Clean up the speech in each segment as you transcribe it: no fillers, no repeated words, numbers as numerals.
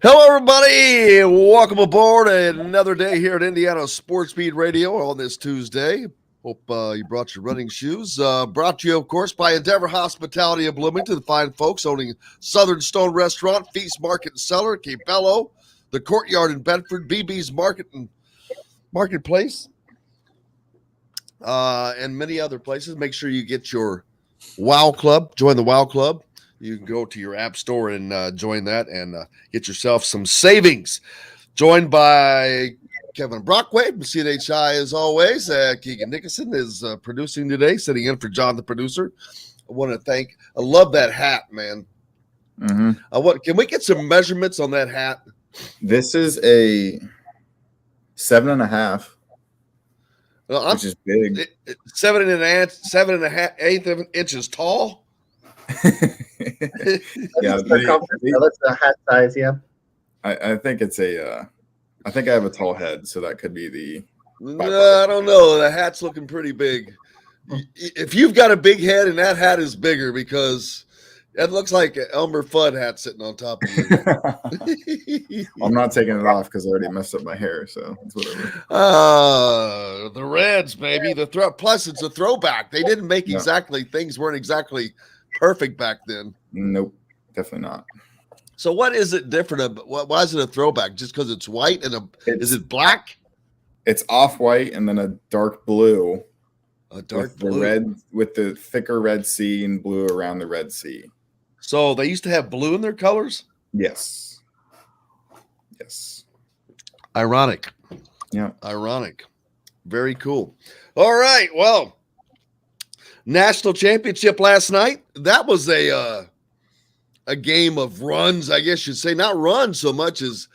Hello, everybody. Welcome aboard another day here at Indiana Sports Beat Radio on this Tuesday. Hope you brought your running shoes. Brought to you, of course, by Endeavor Hospitality of Bloomington, the fine folks owning Southern Stone Restaurant, Feast Market and Cellar, Cabello, the Courtyard in Bedford, BB's Market and Marketplace, and many other places. Make sure you get your WOW Club. Join the WOW Club. You can go to your app store and join that and get yourself some savings. Joined by Kevin Brockway from CNHI as always. Keegan Nickerson is producing today, sitting in for John, the producer. I want to I love that hat, man. Mm-hmm. Can we get some measurements on that hat? This is a 7.5, which is big. 7.5 inches tall. Yeah, that's the hat size. Yeah, I think it's I think I have a tall head, so that could be the. I don't know. The hat's looking pretty big. If you've got a big head and that hat is bigger, because it looks like an Elmer Fudd hat sitting on top of you. I'm not taking it off because I already messed up my hair, so it's whatever. The Reds, baby. Plus, it's a throwback. They didn't make things weren't exactly perfect back then. Nope, definitely not. So what is it different? Why is it a throwback? Just because it's white is it black? It's off-white and then a dark blue. A dark with blue. The red with the thicker Red Sea and blue around the Red Sea. So they used to have blue in their colors? Yes. Ironic. Yeah. Ironic. Very cool. All right. Well, national championship last night. That was a game of runs, I guess you'd say. Not runs so much as,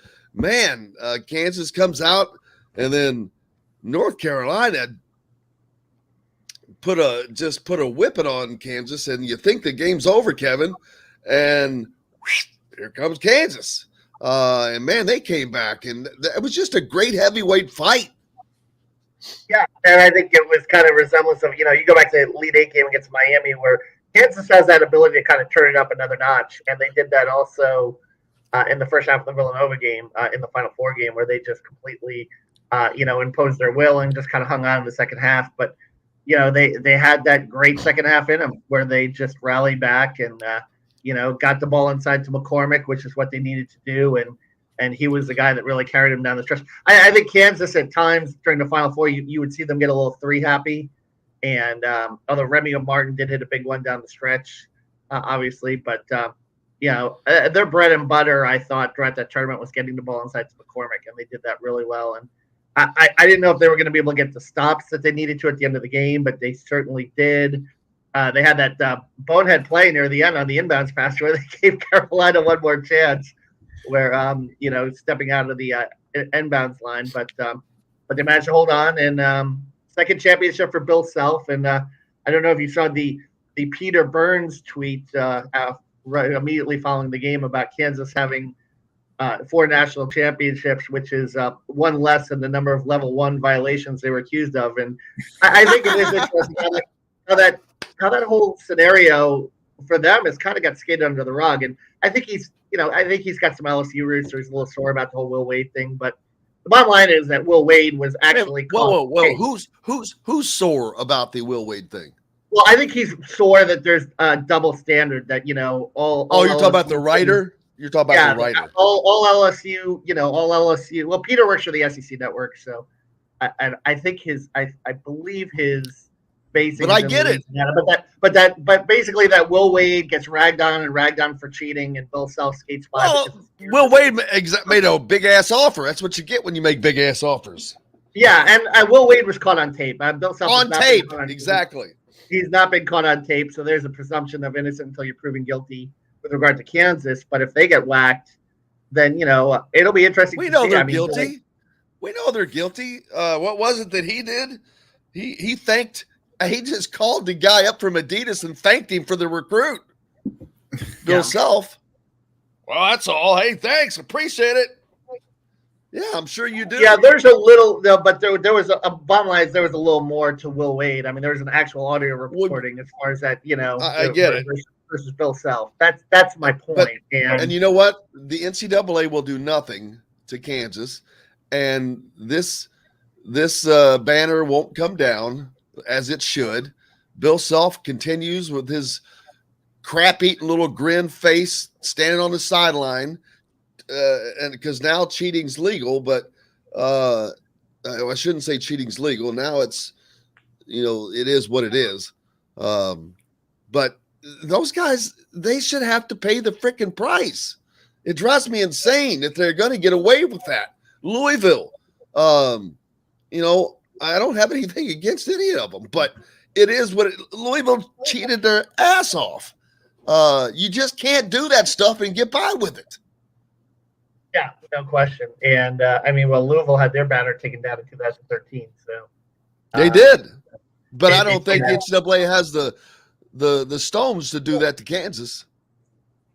Kansas comes out, and then North Carolina put a whipping on Kansas, and you think the game's over, Kevin, and here comes Kansas. And man, they came back, and it was just a great heavyweight fight. Yeah, and I think it was kind of resemblance of, you go back to the Elite Eight game against Miami where Kansas has that ability to kind of turn it up another notch, and they did that also in the first half of the Villanova game, in the Final Four game, where they just completely, imposed their will and just kind of hung on in the second half. But, they had that great second half in them where they just rallied back and, got the ball inside to McCormick, which is what they needed to do, and he was the guy that really carried him down the stretch. I think Kansas at times during the Final Four, you would see them get a little three happy. And although Remy Martin did hit a big one down the stretch, obviously. But, their bread and butter, I thought, throughout that tournament was getting the ball inside to McCormick, and they did that really well. And I didn't know if they were going to be able to get the stops that they needed to at the end of the game, but they certainly did. They had that bonehead play near the end on the inbounds pass where they gave Carolina one more chance where, stepping out of the inbounds line. But they managed to hold on, and second championship for Bill Self. And I don't know if you saw the Peter Burns tweet right immediately following the game about Kansas having 4 national championships, which is one less than the number of level 1 violations they were accused of. And I think it is interesting how that whole scenario for them has kind of got skated under the rug. And I think he's got some LSU roots, so he's a little sore about the whole Will Wade thing. But the bottom line is that Will Wade was actually whoa. Who's sore about the Will Wade thing? Well, I think he's sore that there's a double standard that, all you're talking about the writer? You're talking about the writer. All LSU, all LSU. Well, Peter works for the SEC network, so I think I believe his basic. But I get it. But basically that Will Wade gets ragged on for cheating, and Bill Self skates by. Well, Will Wade made a big ass offer. That's what you get when you make big ass offers. Yeah, and Will Wade was caught on tape. Bill Self on tape, exactly. He's not been caught on tape, so there's a presumption of innocent until you're proven guilty with regard to Kansas. But if they get whacked, then it'll be interesting. We know they're guilty. We know they're guilty. What was it that he did? He thanked. He just called the guy up from Adidas and thanked him for the recruit. Bill Self. Well, that's all. Hey, thanks. Appreciate it. Yeah, I'm sure you do. Yeah, there's a little, but there was a bottom line. There was a little more to Will Wade. I mean, there was an actual audio recording as far as that. I get it. versus Bill Self. That's my point. And you know what? The NCAA will do nothing to Kansas, and this banner won't come down as it should. Bill Self continues with his crap-eating little grin face, standing on the sideline, and because now cheating's legal, but I shouldn't say cheating's legal. Now it's, it is what it is. But those guys, they should have to pay the freaking price. It drives me insane that they're going to get away with that. Louisville, I don't have anything against any of them, but it is what Louisville cheated their ass off. You just can't do that stuff and get by with it. Yeah, no question. And Louisville had their banner taken down in 2013, so they did. But I don't think the NCAA has the stones to do that to Kansas.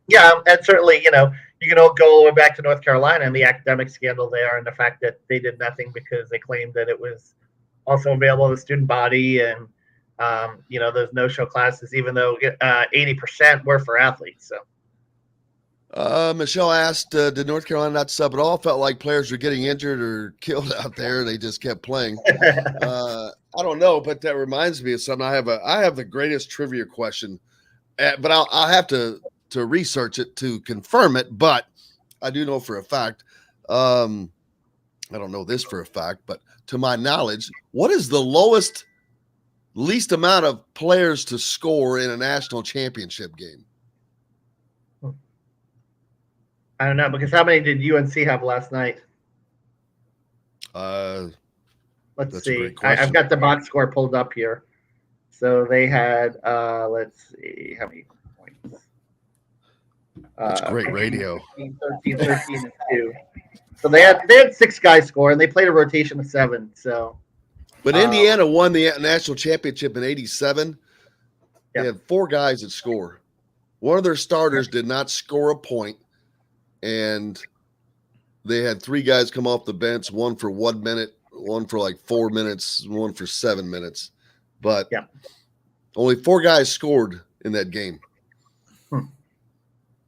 Yeah, and certainly, you can all go all the way back to North Carolina and the academic scandal there, and the fact that they did nothing because they claimed that it was also available to the student body, and those no-show classes, even though 80% were for athletes. So, Michelle asked, "Did North Carolina not sub at all? Felt like players were getting injured or killed out there, and they just kept playing." I don't know, but that reminds me of something. I have the greatest trivia question, but I'll have to research it to confirm it. But I do know for a fact. I don't know this for a fact, but to my knowledge, what is the least amount of players to score in a national championship game? I don't know, because how many did UNC have last night? Let's see. I've got the box score pulled up here. So they had, let's see, how many points? That's great radio. 13, and 2. So they had 6 guys score, and they played a rotation of 7. So, but Indiana won the national championship in '87. Yeah. They had 4 guys that score. One of their starters did not score a point, and they had 3 guys come off the bench, one for 1 minute, one for like 4 minutes, one for 7 minutes. But only 4 guys scored in that game.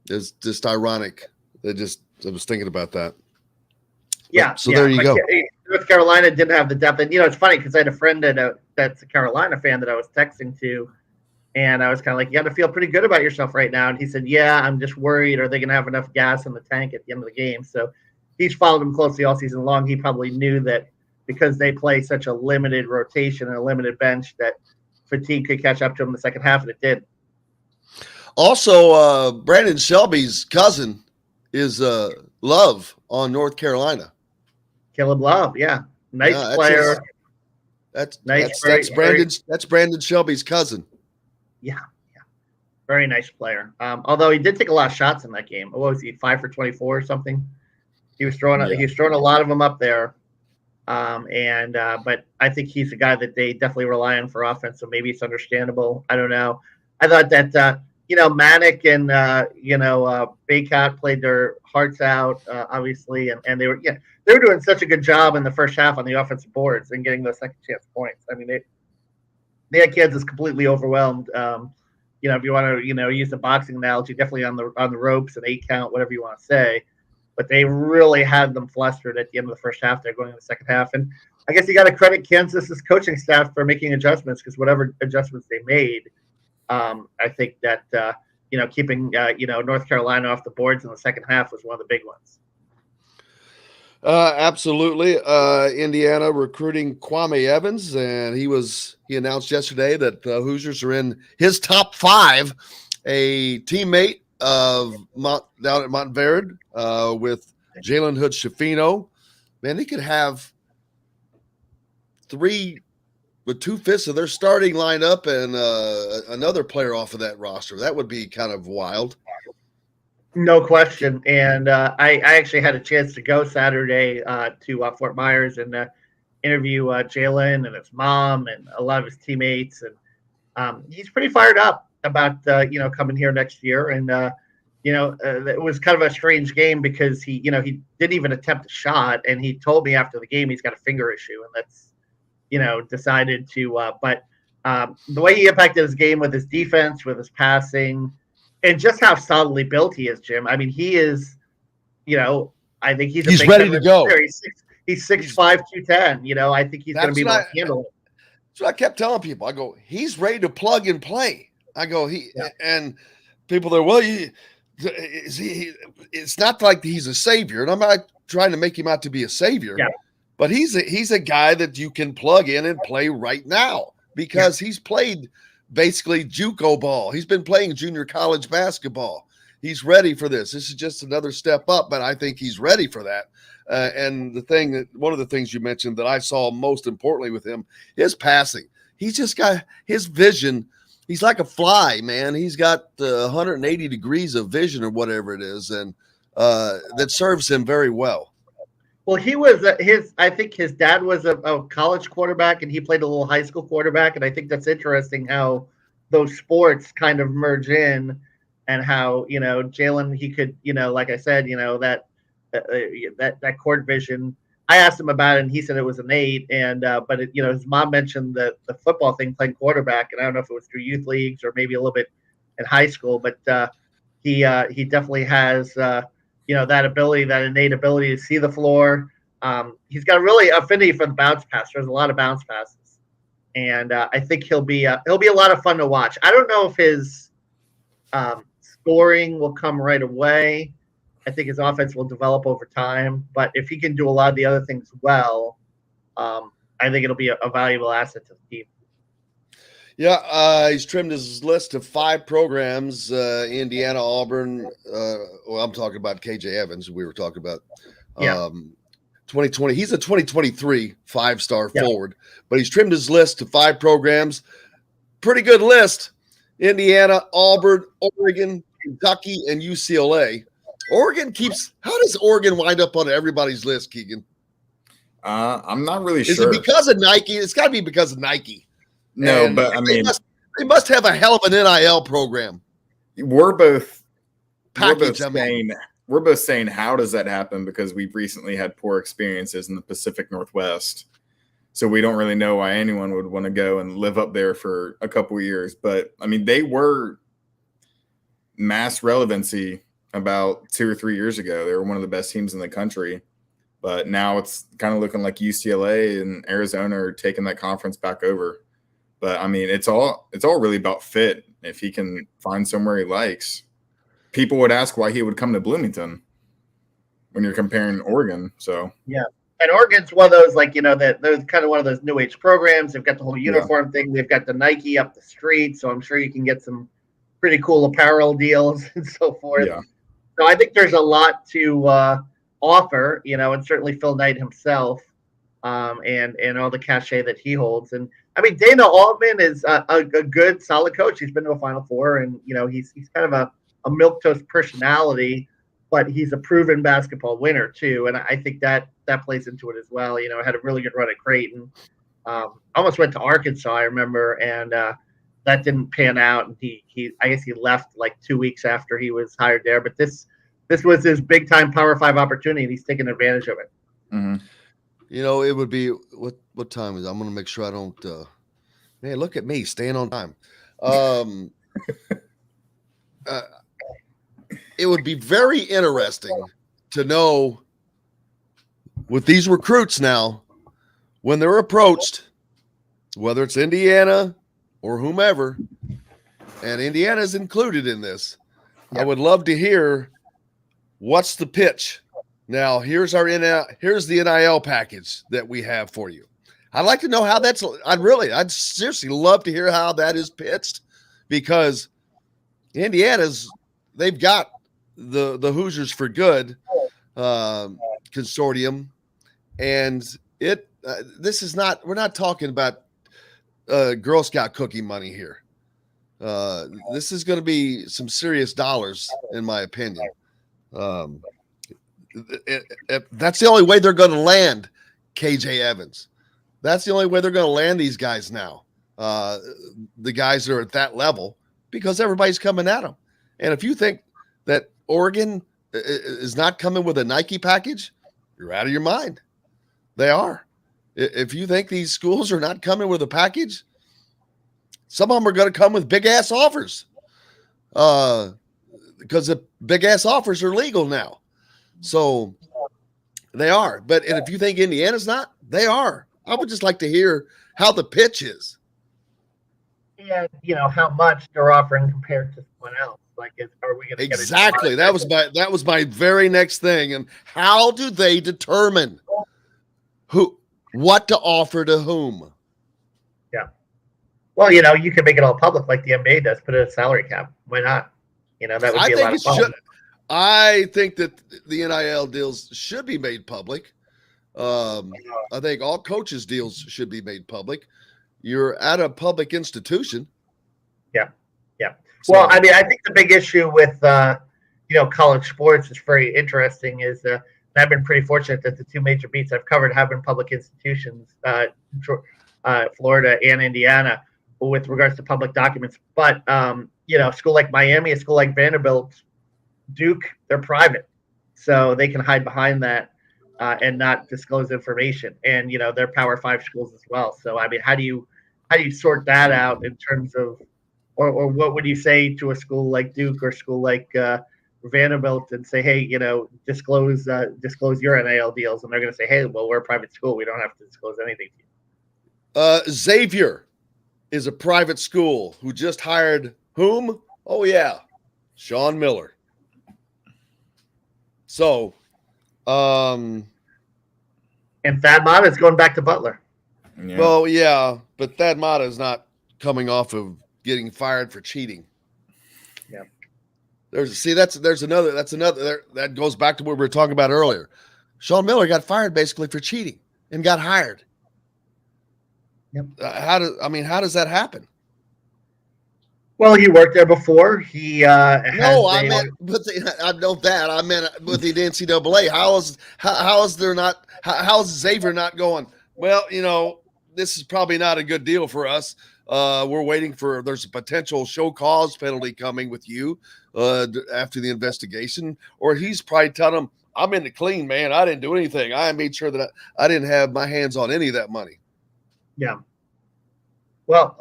It's just ironic. I was thinking about that. Yeah. So there you go. North Carolina didn't have the depth. And, it's funny because I had a friend that's a Carolina fan that I was texting to, and I was kind of like, you got to feel pretty good about yourself right now. And he said, yeah, I'm just worried. Are they going to have enough gas in the tank at the end of the game? So he's followed them closely all season long. He probably knew that because they play such a limited rotation and a limited bench that fatigue could catch up to them in the second half, and it did. Also, Brandon Shelby's cousin is Love on North Carolina. Caleb Love, yeah. Nice player. That's Brandon Shelby's cousin. Yeah. Very nice player. Although he did take a lot of shots in that game. What was he, 5 for 24 or something? He was throwing a lot of them up there. But I think he's a guy that they definitely rely on for offense, so maybe it's understandable. I don't know. I thought that Manic and Baycott played their hearts out, obviously, and they were doing such a good job in the first half on the offensive boards and getting those second chance points. I mean, they had Kansas completely overwhelmed. If you want to use the boxing analogy, definitely on the ropes, an 8 count, whatever you want to say. But they really had them flustered at the end of the first half. They're going in the second half. And I guess you got to credit Kansas's coaching staff for making adjustments, because whatever adjustments they made, I think that, keeping, North Carolina off the boards in the second half was one of the big ones. Absolutely. Indiana recruiting Kwame Evans, and he announced yesterday that the Hoosiers are in his top 5, a teammate of down at Montverde with Jalen Hood-Schifino. Man, they could have 2/5 of their starting lineup and another player off of that roster. That would be kind of wild. No question. And I actually had a chance to go Saturday to Fort Myers and interview Jalen and his mom and a lot of his teammates. And he's pretty fired up about coming here next year. And it was kind of a strange game because he didn't even attempt a shot, and he told me after the game he's got a finger issue, and that's decided to but the way he impacted his game with his defense, with his passing, and just how solidly built he is, Jim. I mean, he is, I think he's He's big ready to go. He's 6'5", 210. I think he's going to be able to handle it. So I kept telling people, I go, he's ready to plug and play. I go, and people are, well, it's not like he's a savior, and I'm not trying to make him out to be a savior, but he's a guy that you can plug in and play right now because he's played basically JUCO ball. He's been playing junior college basketball. He's ready for this. This is just another step up, but I think he's ready for that. And one of the things you mentioned that I saw most importantly with him, his passing. He's just got his vision. He's like a fly, man. He's got 180 degrees of vision or whatever it is, and that serves him very well. Well, he was I think his dad was a college quarterback, and he played a little high school quarterback, and I think that's interesting how those sports kind of merge in, and how Jalen, he could like I said that court vision. I asked him about it, and he said it was innate. And but his mom mentioned the football thing, playing quarterback, and I don't know if it was through youth leagues or maybe a little bit in high school. But he definitely has that ability, that innate ability to see the floor. He's got really affinity for the bounce pass. There's a lot of bounce passes, and I think he'll be a lot of fun to watch. I don't know if his scoring will come right away. I think his offense will develop over time, but if he can do a lot of the other things well, I think it'll be a valuable asset to the team. Yeah, he's trimmed his list to 5 programs: Indiana, Auburn. Well, I'm talking about KJ Evans. We were talking about 2020. He's a 2023 5-star forward, but he's trimmed his list to 5 programs. Pretty good list: Indiana, Auburn, Oregon, Kentucky, and UCLA. Oregon keeps. How does Oregon wind up on everybody's list, Keegan? I'm not really sure. Is it because of Nike? It's got to be because of Nike. No, but I mean, they must have a hell of an NIL program. We're both saying, how does that happen? Because we've recently had poor experiences in the Pacific Northwest, so we don't really know why anyone would want to go and live up there for a couple of years. But I mean, they were mass relevancy about 2 or 3 years ago. They were one of the best teams in the country, but now it's kind of looking like UCLA and Arizona are taking that conference back over. But I mean, it's all really about fit. If he can find somewhere he likes, people would ask why he would come to Bloomington when you're comparing Oregon. So yeah, and Oregon's one of those they're kind of one of those new age programs. They've got the whole uniform thing. They've got the Nike up the street, so I'm sure you can get some pretty cool apparel deals and so forth. Yeah. So I think there's a lot to offer, and certainly Phil Knight himself, and all the cachet that he holds. And I mean, Dana Altman is a good, solid coach. He's been to a Final Four, and he's kind of a milquetoast personality, but he's a proven basketball winner too. And I think that plays into it as well. Had a really good run at Creighton. Almost went to Arkansas, I remember, and that didn't pan out, and I guess he left like 2 weeks after he was hired there. But this was his big time Power 5 opportunity, and he's taking advantage of it. Mm-hmm. It would be what time is it? I'm going to make sure I don't. Man, look at me staying on time. It would be very interesting to know with these recruits now when they're approached, whether it's Indiana or whomever, and Indiana's included in this. Yep. I would love to hear what's the pitch. Now, here's the NIL package that we have for you. I'd like to know how I'd seriously love to hear how that is pitched, because they've got the Hoosiers for Good consortium, and we're not talking about Girl Scout cookie money here. This is going to be some serious dollars, in my opinion. That's the only way they're going to land KJ Evans. That's the only way they're going to land these guys now. The guys that are at that level, because everybody's coming at them. And if you think that Oregon is not coming with a Nike package, you're out of your mind. They are. If you think these schools are not coming with a package, some of them are going to come with big ass offers. because the big ass offers are legal now. So they are. But and if you think Indiana's not, they are. I would just like to hear how the pitch is. And how much they're offering compared to someone else. Like, are we going to exactly? That was my very next thing. And how do they determine what to offer to whom? Yeah. Well, you can make it all public like the NBA does. Put it a salary cap. Why not? That would be a lot of fun. I think that the NIL deals should be made public. I think all coaches' deals should be made public. You're at a public institution. Yeah. So, well, I mean, I think the big issue with college sports is very interesting. Is I've been pretty fortunate that the two major beats I've covered have been public institutions, Florida and Indiana, with regards to public documents. But a school like Miami, a school like Vanderbilt, Duke, they're private, so they can hide behind that and not disclose information. And they're Power 5 schools as well. So I mean, how do you sort that out in terms of, or what would you say to a school like Duke or school like Vanderbilt and say, hey, disclose your NIL deals, and they're going to say, hey, well, we're a private school, we don't have to disclose anything to you. Xavier is a private school who just hired whom? Oh yeah, Sean Miller. So, and Thad Matta is going back to Butler. Yeah. Well, yeah, but Thad Matta is not coming off of getting fired for cheating. Yeah. That goes back to what we were talking about earlier. Sean Miller got fired basically for cheating and got hired. Yep. How does that happen? Well, he worked there before. He I know that. I meant with the NCAA. How is Xavier not going? Well, this is probably not a good deal for us. We're waiting for. There's a potential show cause penalty coming with you after the investigation, or he's probably telling them, "I'm in the clean, man. I didn't do anything. I made sure that I didn't have my hands on any of that money." Yeah. Well,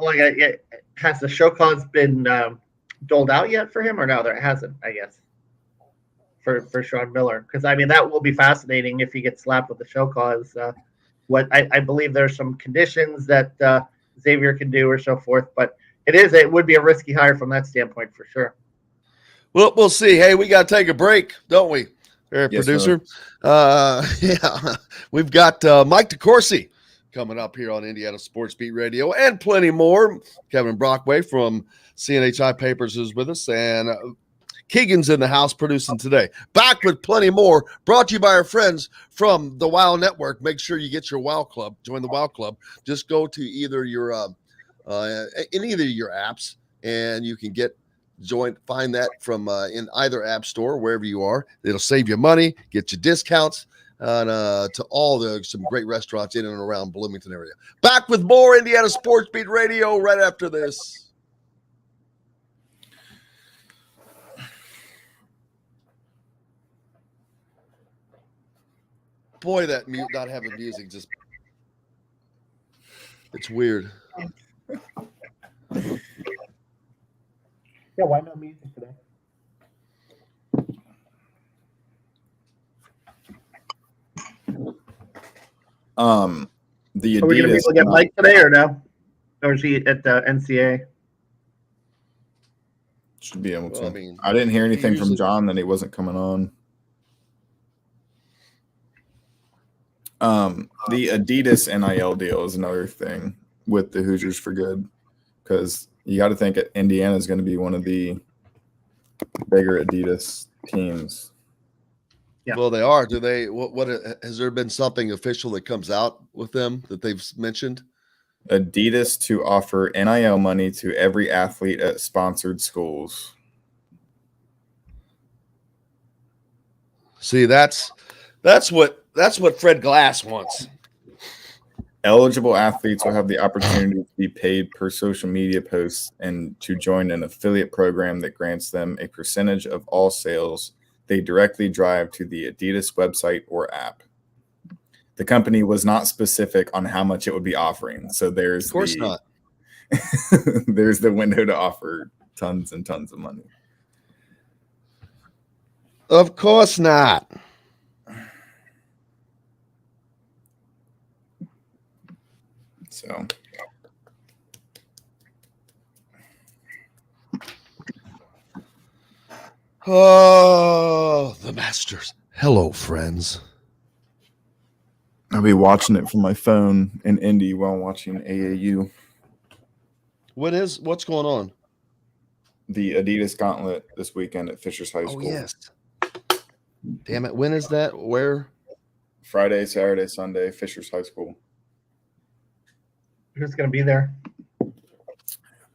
has the show cause been doled out yet for him, or no? There hasn't, I guess, for Sean Miller, because I mean that will be fascinating if he gets slapped with the show cause. What I believe there's some conditions that Xavier can do or so forth, but it would be a risky hire from that standpoint for sure. Well, we'll see. Hey, we got to take a break, don't we, yes, producer? Yeah, we've got Mike DeCourcy coming up here on Indiana Sports Beat Radio and plenty more. Kevin Brockway from CNHI Papers is with us, and Keegan's in the house producing today. Back with plenty more, brought to you by our friends from the WOW Network. Make sure you get your WOW Club. Join the WOW Club. Just go to either your in either your apps, and you can find that from in either app store, wherever you are. It'll save you money, get you discounts, and to some great restaurants in and around Bloomington area. Back with more Indiana Sports Beat Radio right after this. Boy, that not having music just, it's weird. Yeah, why no music today? The Are we going to be able to get Mike today or no? Or is he at the NCAA? Should be able to. I didn't hear anything from John that he wasn't coming on. The Adidas NIL deal is another thing with the Hoosiers for Good, because you got to think Indiana is going to be one of the bigger Adidas teams. Yeah. Well, they are. Do they? What has there been something official that comes out with them that they've mentioned? Adidas to offer NIL money to every athlete at sponsored schools. See, that's what Fred Glass wants. Eligible athletes will have the opportunity to be paid per social media posts and to join an affiliate program that grants them a percentage of all sales they directly drive to the Adidas website or app. The company was not specific on how much it would be offering. So there's not. There's the window to offer tons and tons of money. Of course not. So Oh, the Masters. Hello, friends. I'll be watching it from my phone in Indy while watching AAU. What's going on? The Adidas Gauntlet this weekend at Fishers High School. Oh, yes. Damn it. When is that? Where? Friday, Saturday, Sunday, Fishers High School. Who's going to be there?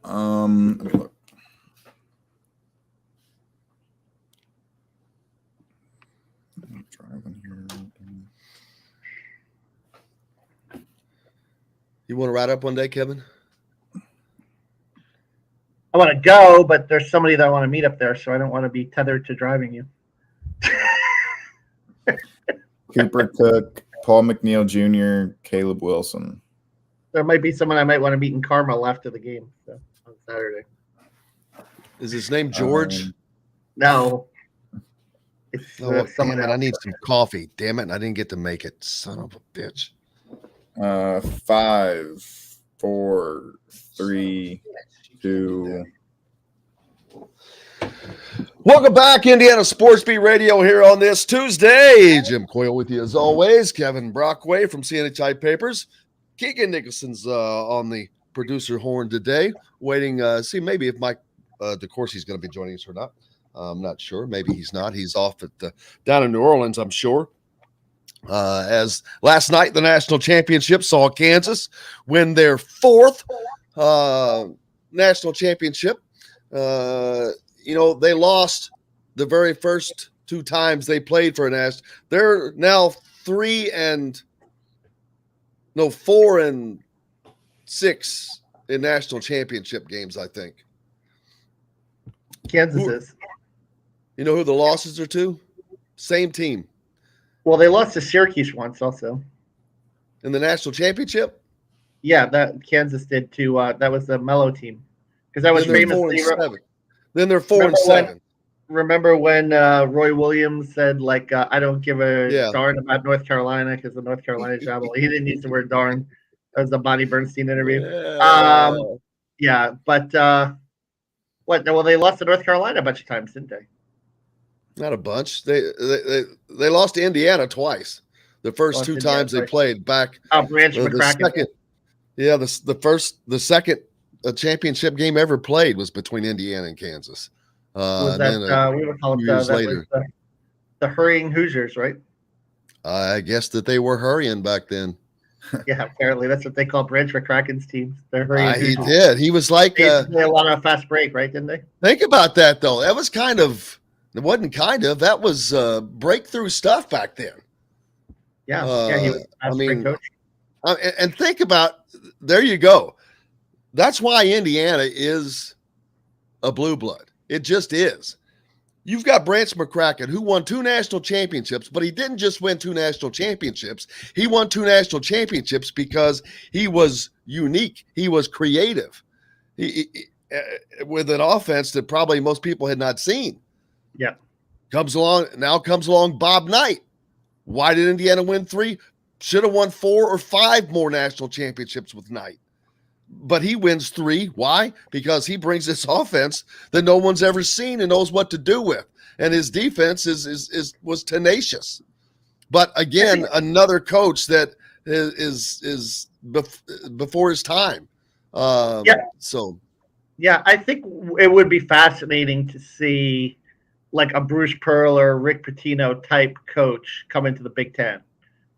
Let me look. I'm driving here. You want to ride up one day, Kevin? I want to go, but there's somebody that I want to meet up there, so I don't want to be tethered to driving you. Cooper Cook, Paul McNeil Jr., Caleb Wilson. There might be someone I might want to meet in Carmel after the game on Saturday. Is his name George? No. It's someone damn it, else. I need some coffee. Damn it, I didn't get to make it. Son of a bitch. 5, 4, 3, 2. Welcome back, Indiana Sports Beat Radio here on this Tuesday. Jim Coyle with you as always. Kevin Brockway from CNHI Papers. Keegan Nicholson's on the producer horn today. Waiting, see maybe if Mike DeCourcy's going to be joining us or not. I'm not sure. Maybe he's not. He's off at down in New Orleans, I'm sure. As last night, the national championship saw Kansas win their 4th national championship. They lost the very first 2 times they played for a national. They're now 4 and 6 in national championship games, I think. Kansas is. You know who the losses are to? Same team. Well, they lost to Syracuse once also. In the national championship? Yeah, that Kansas did too. That was the Mello team. Because that was famously. Then they're 4 and 7. Remember when Roy Williams said, I don't give a darn about North Carolina because the North Carolina job. He didn't use the word darn. That was the Bonnie Bernstein interview. But what? Well, they lost to North Carolina a bunch of times, didn't they? Not a bunch. They lost to Indiana twice. The first 2 times they played back. Branch McCracken. The second championship game ever played was between Indiana and Kansas. Was that we would call it years later? The hurrying Hoosiers, right? I guess that they were hurrying back then. Yeah, apparently that's what they call Branch McCracken's teams. They're hurrying. He did. He was like a lot of fast break, right? Didn't they? Think about that though. That was kind of. It wasn't kind of. That was breakthrough stuff back then. Yeah, he was a fast break coach. And think about. There you go. That's why Indiana is a blue blood. It just is. You've got Branch McCracken, who won 2 national championships, but he didn't just win 2 national championships. He won 2 national championships because he was unique. He was creative. He with an offense that probably most people had not seen. Yeah. Comes along Bob Knight. Why did Indiana win 3? Should have won 4 or 5 more national championships with Knight. But he wins 3. Why? Because he brings this offense that no one's ever seen and knows what to do with. And his defense was tenacious. But again, another coach that is before his time. So. Yeah, I think it would be fascinating to see like a Bruce Pearl or Rick Pitino type coach come into the Big Ten.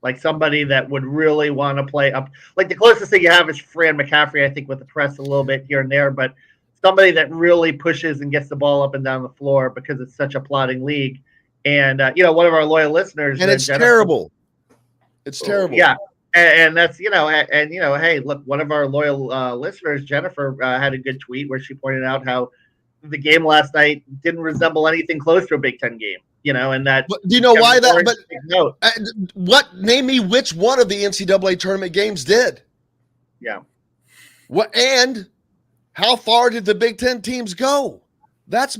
Like somebody that would really want to play up. Like the closest thing you have is Fran McCaffrey, I think, with the press a little bit here and there, but somebody that really pushes and gets the ball up and down the floor because it's such a plodding league. And, one of our loyal listeners. And it's Jennifer, terrible. It's terrible. Yeah. And that's, hey, look, one of our loyal listeners, Jennifer, had a good tweet where she pointed out how the game last night didn't resemble anything close to a Big Ten game. And that. But do you know why that? But name me which one of the NCAA tournament games did? Yeah. What and how far did the Big Ten teams go? That's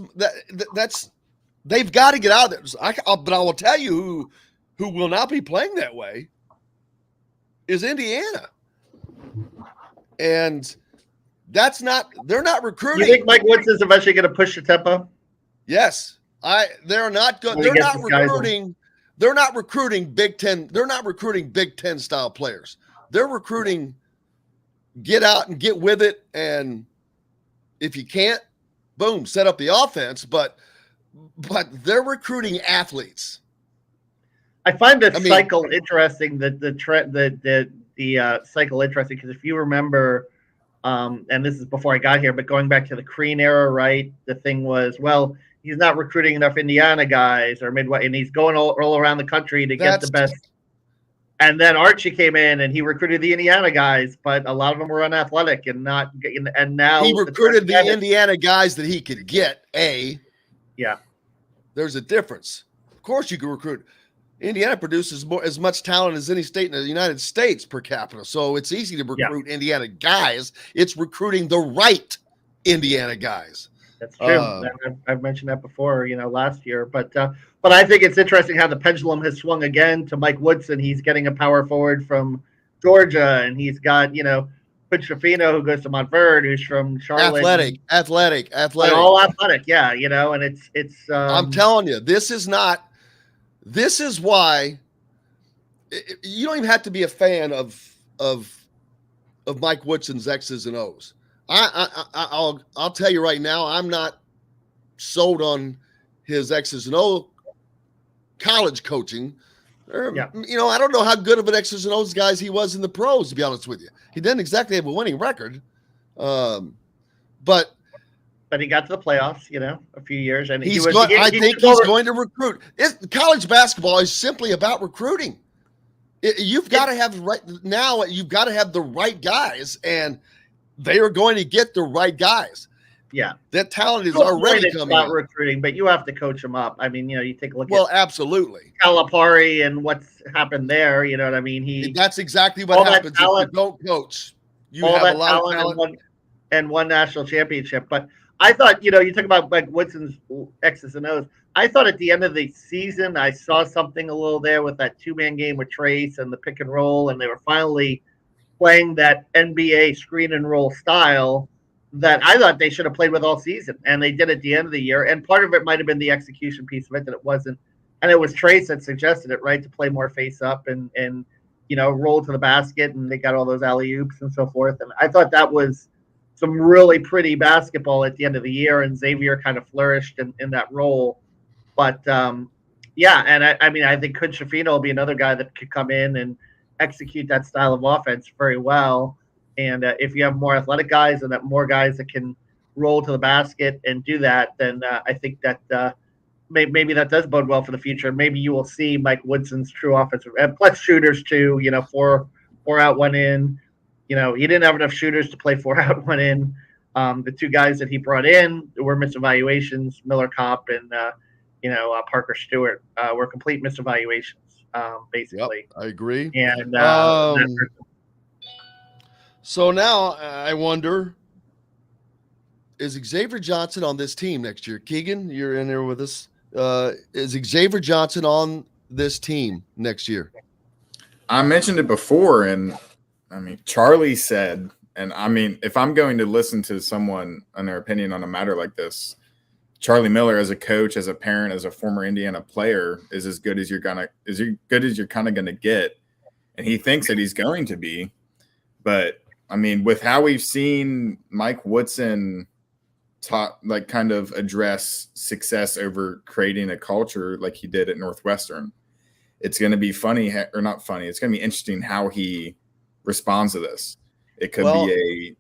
They've got to get out of there. But I will tell you who will not be playing that way is Indiana. And they're not recruiting. You think Mike Woods is eventually going to push the tempo? Yes. They're not good. They're not recruiting. They're not recruiting Big Ten. They're not recruiting Big Ten style players. They're recruiting get out and get with it. And if you can't, boom, set up the offense. But they're recruiting athletes. I find the cycle interesting. The cycle interesting because if you remember, and this is before I got here, but going back to the Crean era, right? The thing was, well, he's not recruiting enough Indiana guys or Midwest, and he's going all around the country to get the best. And then Archie came in and he recruited the Indiana guys, but a lot of them were unathletic and not. And now he recruited the Indiana guys that he could get. Yeah, there's a difference. Of course, you can recruit. Indiana produces as much talent as any state in the United States per capita, so it's easy to recruit Indiana guys. It's recruiting the right Indiana guys. That's true. I've mentioned that before, last year. But I think it's interesting how the pendulum has swung again to Mike Woodson. He's getting a power forward from Georgia, and he's got, Pucciafino, who goes to Montverde, who's from Charlotte. Athletic. All athletic, yeah, and it's. I'm telling you, this is why you don't even have to be a fan of Mike Woodson's X's and O's. I'll tell you right now, I'm not sold on his X's and O college coaching. I don't know how good of an X's and O's guys he was in the pros, to be honest with you. He didn't exactly have a winning record. But he got to the playoffs, a few years, and he's going to recruit. College basketball is simply about recruiting. You've got to have You've got to have the right guys, and they are going to get the right guys. Yeah, that talent is already coming. About recruiting, but you have to coach them up. I mean, you take a look. Well, absolutely. Calipari and what's happened there. You know what I mean? That's exactly what happens if you don't coach. You have a lot of talent and one national championship. But I thought, you talk about like Woodson's X's and O's. I thought at the end of the season, I saw something a little there with that 2-man game with Trace and the pick and roll, and they were finally playing that NBA screen and roll style that I thought they should have played with all season, and they did at the end of the year. And part of it might have been the execution piece of it that it wasn't, and it was Trace that suggested it, right, to play more face up and roll to the basket, and they got all those alley oops and so forth. And I thought that was some really pretty basketball at the end of the year, and Xavier kind of flourished in that role. But and I think Pucciafino will be another guy that could come in and execute that style of offense very well. And if you have more athletic guys and that more guys that can roll to the basket and do that, then I think that maybe that does bode well for the future. Maybe you will see Mike Woodson's true offensive and plus shooters too. 4 out, 1 in. He didn't have enough shooters to play 4 out, 1 in. The 2 guys that he brought in were misevaluations. Miller Kopp and Parker Stewart were complete misevaluations, basically. Yep, I agree. And so now I wonder, is Xavier Johnson on this team next year? Keegan, you're in there with us. Is Xavier Johnson on this team next year? I mentioned it before, and Charlie said, and if I'm going to listen to someone and their opinion on a matter like this, Charlie Miller, as a coach, as a parent, as a former Indiana player, is as good as you're kind of gonna get, and he thinks that he's going to be. But with how we've seen Mike Woodson kind of address success over creating a culture like he did at Northwestern, it's going to be funny or not funny. It's going to be interesting how he responds to this. It could be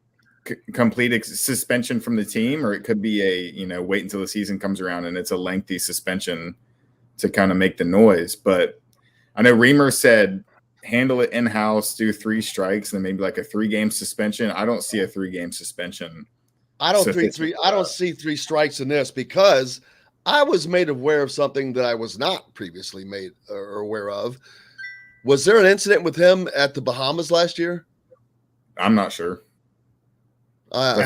a complete suspension from the team, or it could be a, wait until the season comes around and it's a lengthy suspension to kind of make the noise. But I know Reamer said, handle it in-house, do 3 strikes, and then maybe like a 3-game suspension. I don't see a 3-game suspension. I don't see 3 strikes in this because I was made aware of something that I was not previously made or aware of. Was there an incident with him at the Bahamas last year? I'm not sure. I'm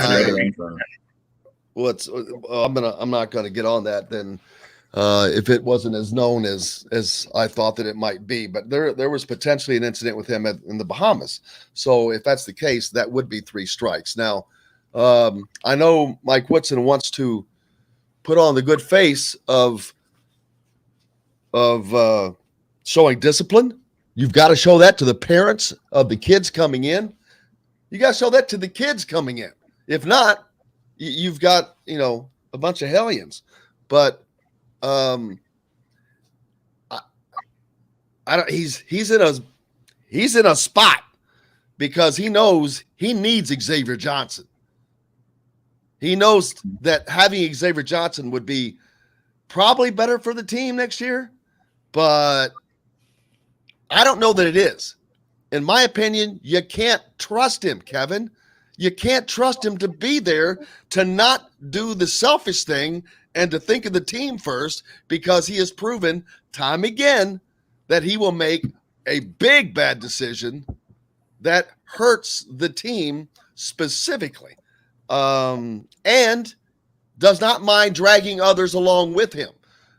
not going to get on that then. if it wasn't as known as I thought that it might be. But there was potentially an incident with him in the Bahamas. So if that's the case, that would be 3 strikes. Now, I know Mike Woodson wants to put on the good face of showing discipline. You've got to show that to the parents of the kids coming in. You got to show that to the kids coming in. If not, you've got, a bunch of hellions. But I don't. He's in a spot because he knows he needs Xavier Johnson. He knows that having Xavier Johnson would be probably better for the team next year, but I don't know that it is. In my opinion, you can't trust him, Kevin. You can't trust him to be there, to not do the selfish thing and to think of the team first, because he has proven time again that he will make a big bad decision that hurts the team specifically, and does not mind dragging others along with him.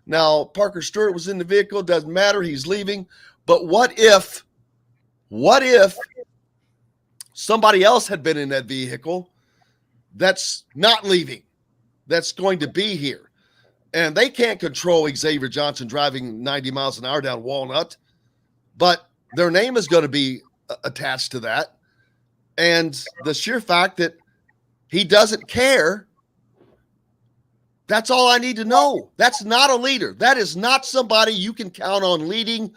Now, Parker Stewart was in the vehicle. Doesn't matter. He's leaving. But what if somebody else had been in that vehicle that's not leaving, that's going to be here? And they can't control Xavier Johnson driving 90 miles an hour down Walnut, but their name is going to be attached to that. And the sheer fact that he doesn't care, that's all I need to know. That's not a leader. That is not somebody you can count on leading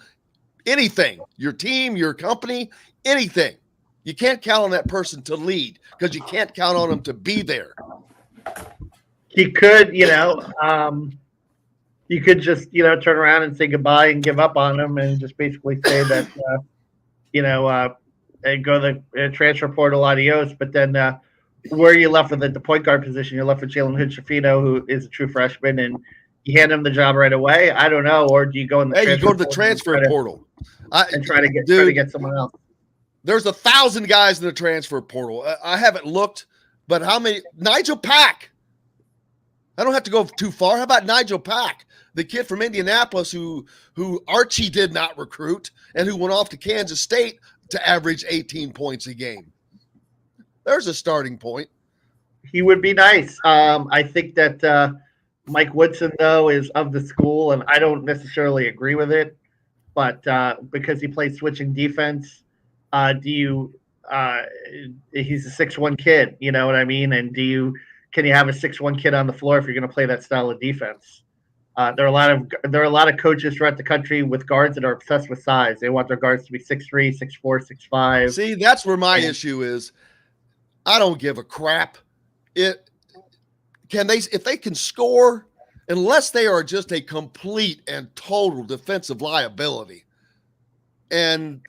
anything, your team, your company, anything. You can't count on that person to lead because you can't count on him to be there. He could, you could just, turn around and say goodbye and give up on him and just basically say that, and go the transfer portal, adios. But then where are you left with at the point guard position? You're left with Jalen Hood-Schifino, who is a true freshman, and you hand him the job right away. I don't know. Or do you go in the you go to the transfer portal and try to get someone else? There's 1,000 guys in the transfer portal. I haven't looked, but how many? Nigel Pack. I don't have to go too far. How about Nigel Pack, the kid from Indianapolis who Archie did not recruit and who went off to Kansas State to average 18 points a game? There's a starting point. He would be nice. I think that Mike Woodson, though, is of the school, and I don't necessarily agree with it, but because he plays switching defense, he's a 6'1" kid, you know what I mean? And can you have a 6'1" kid on the floor if you're going to play that style of defense? There are a lot of coaches throughout the country with guards that are obsessed with size. They want their guards to be 6'3", 6'4", 6'5". See, that's where my issue is. I don't give a crap. If they can score, unless they are just a complete and total defensive liability. And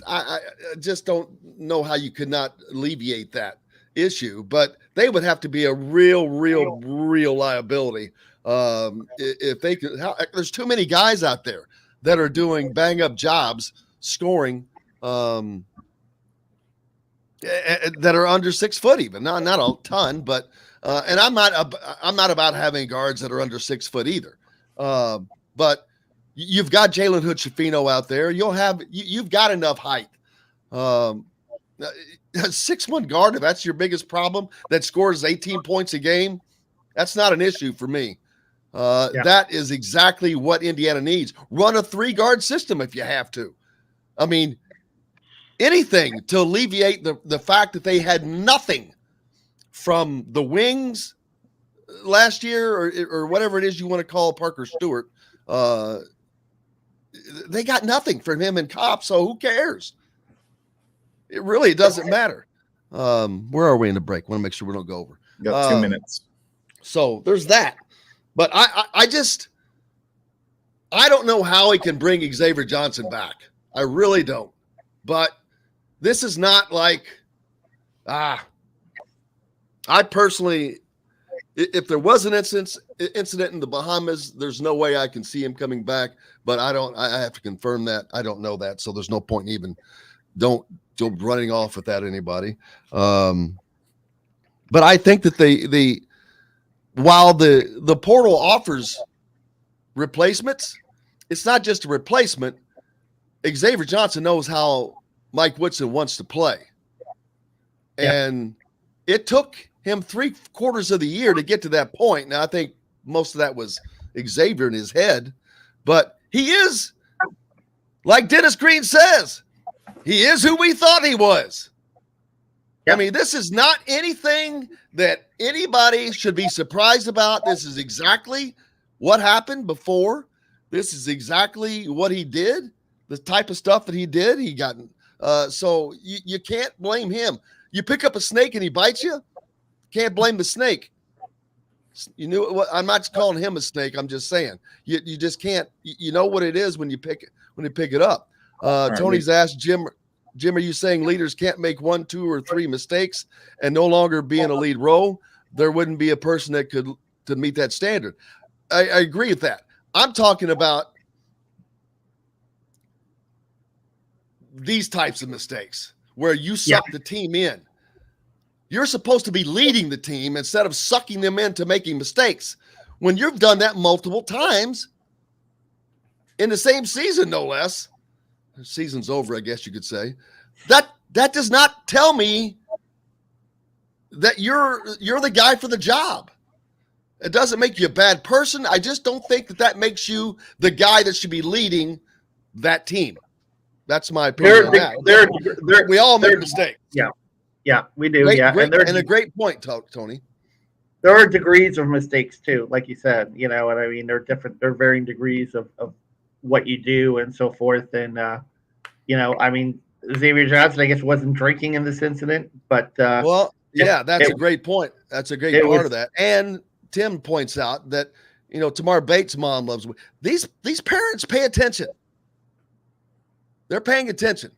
I just don't know how you could not alleviate that issue, but they would have to be a real liability. If they could, there's too many guys out there that are doing bang up jobs scoring, that are under 6 foot, even not a ton, but and I'm not about having guards that are under 6 foot either. But you've got Jalen Hood-Schifino out there. You've got enough height. 6'1" guard, if that's your biggest problem, that scores 18 points a game, that's not an issue for me. That is exactly what Indiana needs. Run a 3-guard system if you have to. I mean, anything to alleviate the fact that they had nothing from the wings last year or whatever it is you want to call Parker Stewart. They got nothing from him and Kopp, so who cares? It really doesn't matter. Where are we in the break? Want to make sure we don't go over. Got 2 minutes. So there's that. But I don't know how he can bring Xavier Johnson back. I really don't. But this is not like, I personally, if there was an incident in the Bahamas, there's no way I can see him coming back. But I have to confirm that. I don't know that. So there's no point in even don't running off without anybody. But I think that while the portal offers replacements, it's not just a replacement. Xavier Johnson knows how Mike Woodson wants to play. And it took him 3/4 of the year to get to that point. Now, I think most of that was Xavier in his head, but he is, like Dennis Green says, he is who we thought he was. I mean, this is not anything that anybody should be surprised about. This is exactly what happened before. This is exactly what he did, the type of stuff that he did. He got so you can't blame him. You pick up a snake and he bites you, can't blame the snake. You knew what? I'm not calling him a snake. I'm just saying you just can't. You know what it is when you pick it up. Tony's asked Jim, are you saying leaders can't make 1, 2, or 3 mistakes and no longer be in a lead role? There wouldn't be a person that could meet that standard. I agree with that. I'm talking about these types of mistakes where you suck the team in. You're supposed to be leading the team instead of sucking them into making mistakes. When you've done that multiple times in the same season, no less. The season's over, I guess you could say. That does not tell me that you're the guy for the job. It doesn't make you a bad person. I just don't think that makes you the guy that should be leading that team. That's my opinion on that. We all make mistakes. Yeah, we do. And a great point, Tony. There are degrees of mistakes too, like you said. You know, and I mean, they're different. They're varying degrees of what you do and so forth. And you know, I mean, Xavier Johnson, I guess, wasn't drinking in this incident, but that's a great point. That's a great part of that. And Tim points out that, you know, Tamar Bates' mom loves these parents pay attention. They're paying attention.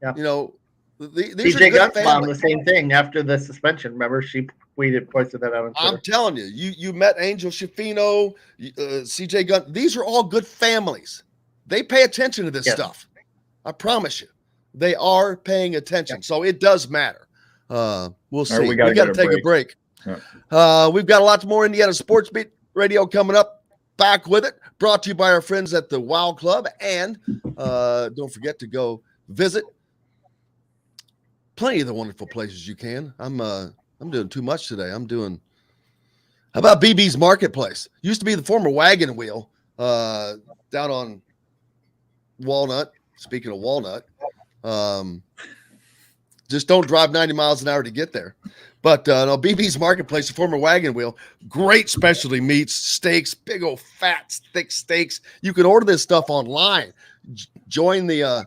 Yeah. You know, CJ Gunt's mom, the same thing after the suspension. Remember, she posted that out on Twitter. I'm telling you, you met Angel Schifino, CJ Gunt. These are all good families. They pay attention to this stuff. I promise you. They are paying attention. So it does matter. We'll see. We got to take a break. Yeah. We've got a lot more Indiana Sports Beat Radio coming up. Back with it. Brought to you by our friends at the Wow Club. And don't forget to go visit plenty of the wonderful places you can. I'm doing too much today. How about BB's Marketplace? Used to be the former Wagon Wheel down on Walnut. Speaking of Walnut, just don't drive 90 miles an hour to get there. But no, BB's Marketplace, the former Wagon Wheel, great specialty meats, steaks, big old fat, thick steaks. You can order this stuff online. Join the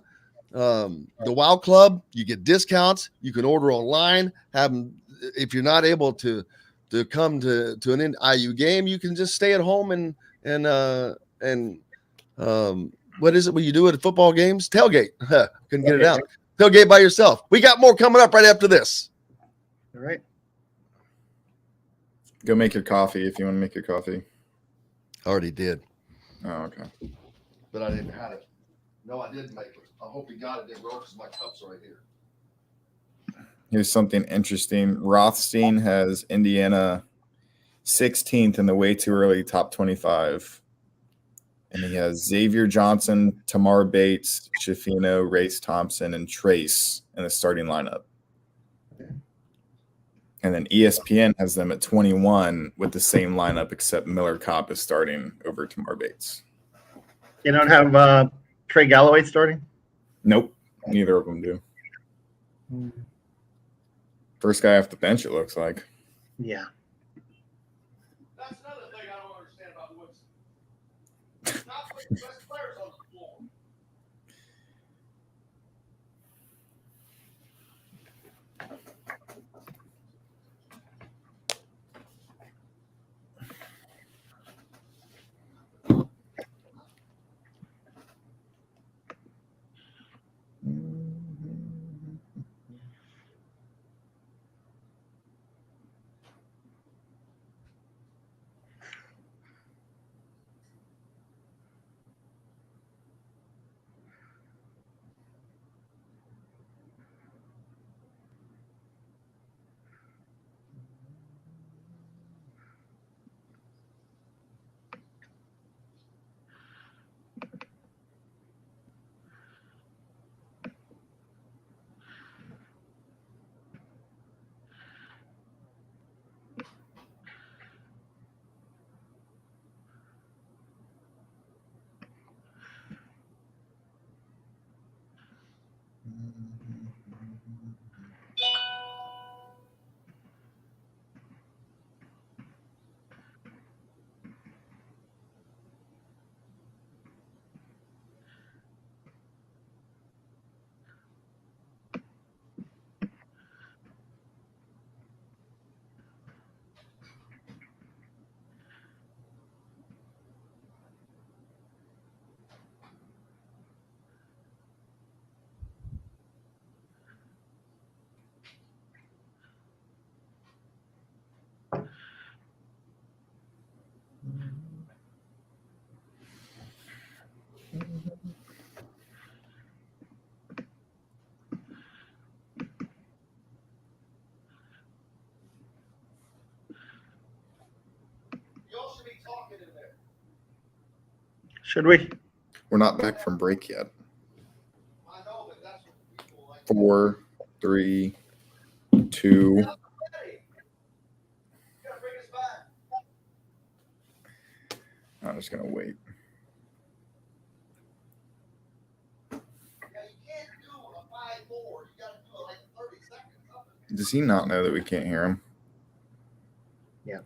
Wow Club. You get discounts. You can order online. Have them, if you're not able to come to an IU game, you can just stay at home and what is it when you do it at football games? Tailgate. Couldn't get it out. Tailgate by yourself. We got more coming up right after this. All right. Go make your coffee if you want to make your coffee. Already did. Oh, okay. But I didn't have it. No, I didn't make it. I hope you got it. It broke because my cup's right here. Here's something interesting. Rothstein has Indiana 16th in the way too early top 25. And he has Xavier Johnson, Tamar Bates, Schifino, Race Thompson, and Trace in the starting lineup. And then ESPN has them at 21 with the same lineup, except Miller Kopp is starting over Tamar Bates. You don't have Trey Galloway starting? Nope. Neither of them do. First guy off the bench, it looks like. Yeah. That's another thing I don't understand about Woodson. Not putting the best players on the floor. Should we? We're not back from break yet. 4, 3, 2. I'm just gonna wait. Does he not know that we can't hear him? Yeah.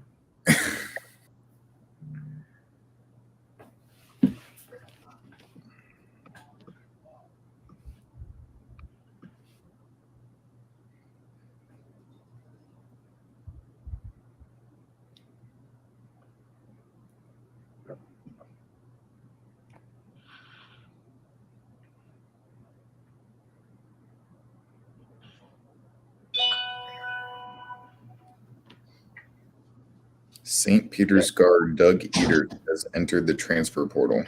St. Peter's guard Doug Eater has entered the transfer portal.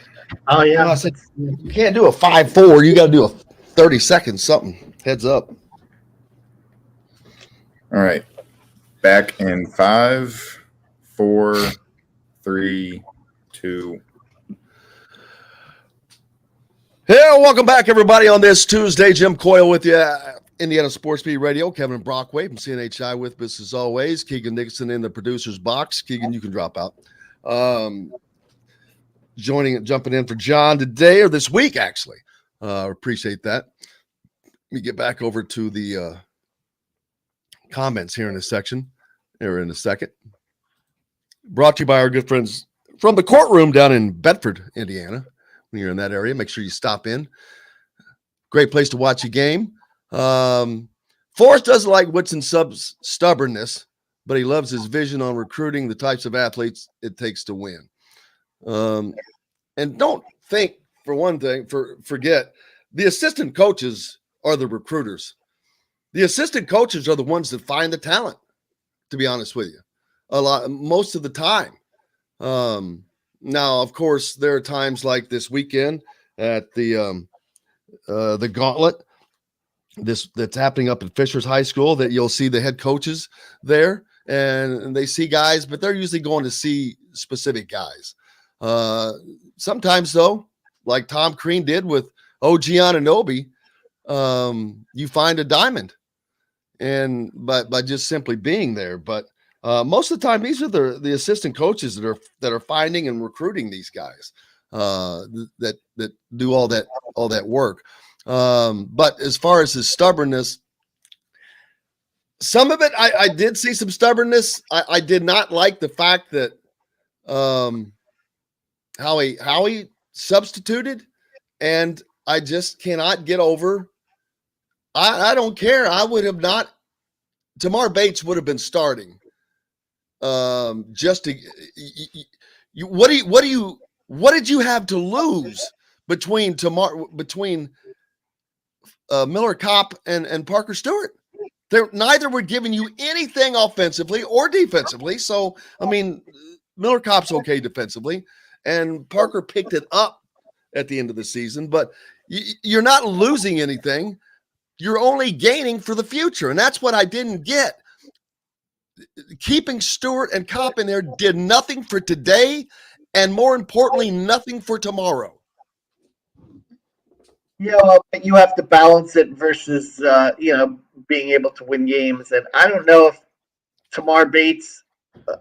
Oh yeah. I said, you can't do a 5-4. You got to do a 30 seconds something. Heads up. All right. Back in 5, 4, 3, 2. Yeah, welcome back, everybody, on this Tuesday. Jim Coyle with you, Indiana Sports Beat Radio. Kevin Brockway from CNHI with us as always. Keegan Nixon in the producer's box. Keegan, you can drop out. Jumping in for John today, or this week, actually. Appreciate that. Let me get back over to the comments here in a second. Brought to you by our good friends from the courtroom down in Bedford, Indiana. When you're in that area, make sure you stop in. Great place to watch a game. Forrest doesn't like Whitson's stubbornness, but he loves his vision on recruiting the types of athletes it takes to win. And don't think, for one thing, forget, the assistant coaches are the recruiters. The assistant coaches are the ones that find the talent, to be honest with you, most of the time. Now, of course, there are times like this weekend at the Gauntlet, that's happening up at Fishers High School, that you'll see the head coaches there, and they see guys, but they're usually going to see specific guys. Sometimes, though, like Tom Crean did with OG Anunoby, you find a diamond, and by just simply being there. But most of the time, these are the assistant coaches that are finding and recruiting these guys that do all that work. But as far as his stubbornness, some of it I did see some stubbornness. I did not like the fact that how he substituted, and I just cannot get over. I don't care. I would have not. Tamar Bates would have been starting. Just to what did you have to lose between Miller Kopp and Parker Stewart? Neither were giving you anything offensively or defensively. So I mean, Miller Kopp's okay defensively, and Parker picked it up at the end of the season. But you're not losing anything. You're only gaining for the future, and that's what I didn't get. Keeping Stewart and Kopp in there did nothing for today, and more importantly, nothing for tomorrow. Yeah, well, but you have to balance it versus, being able to win games. And I don't know if Tamar Bates,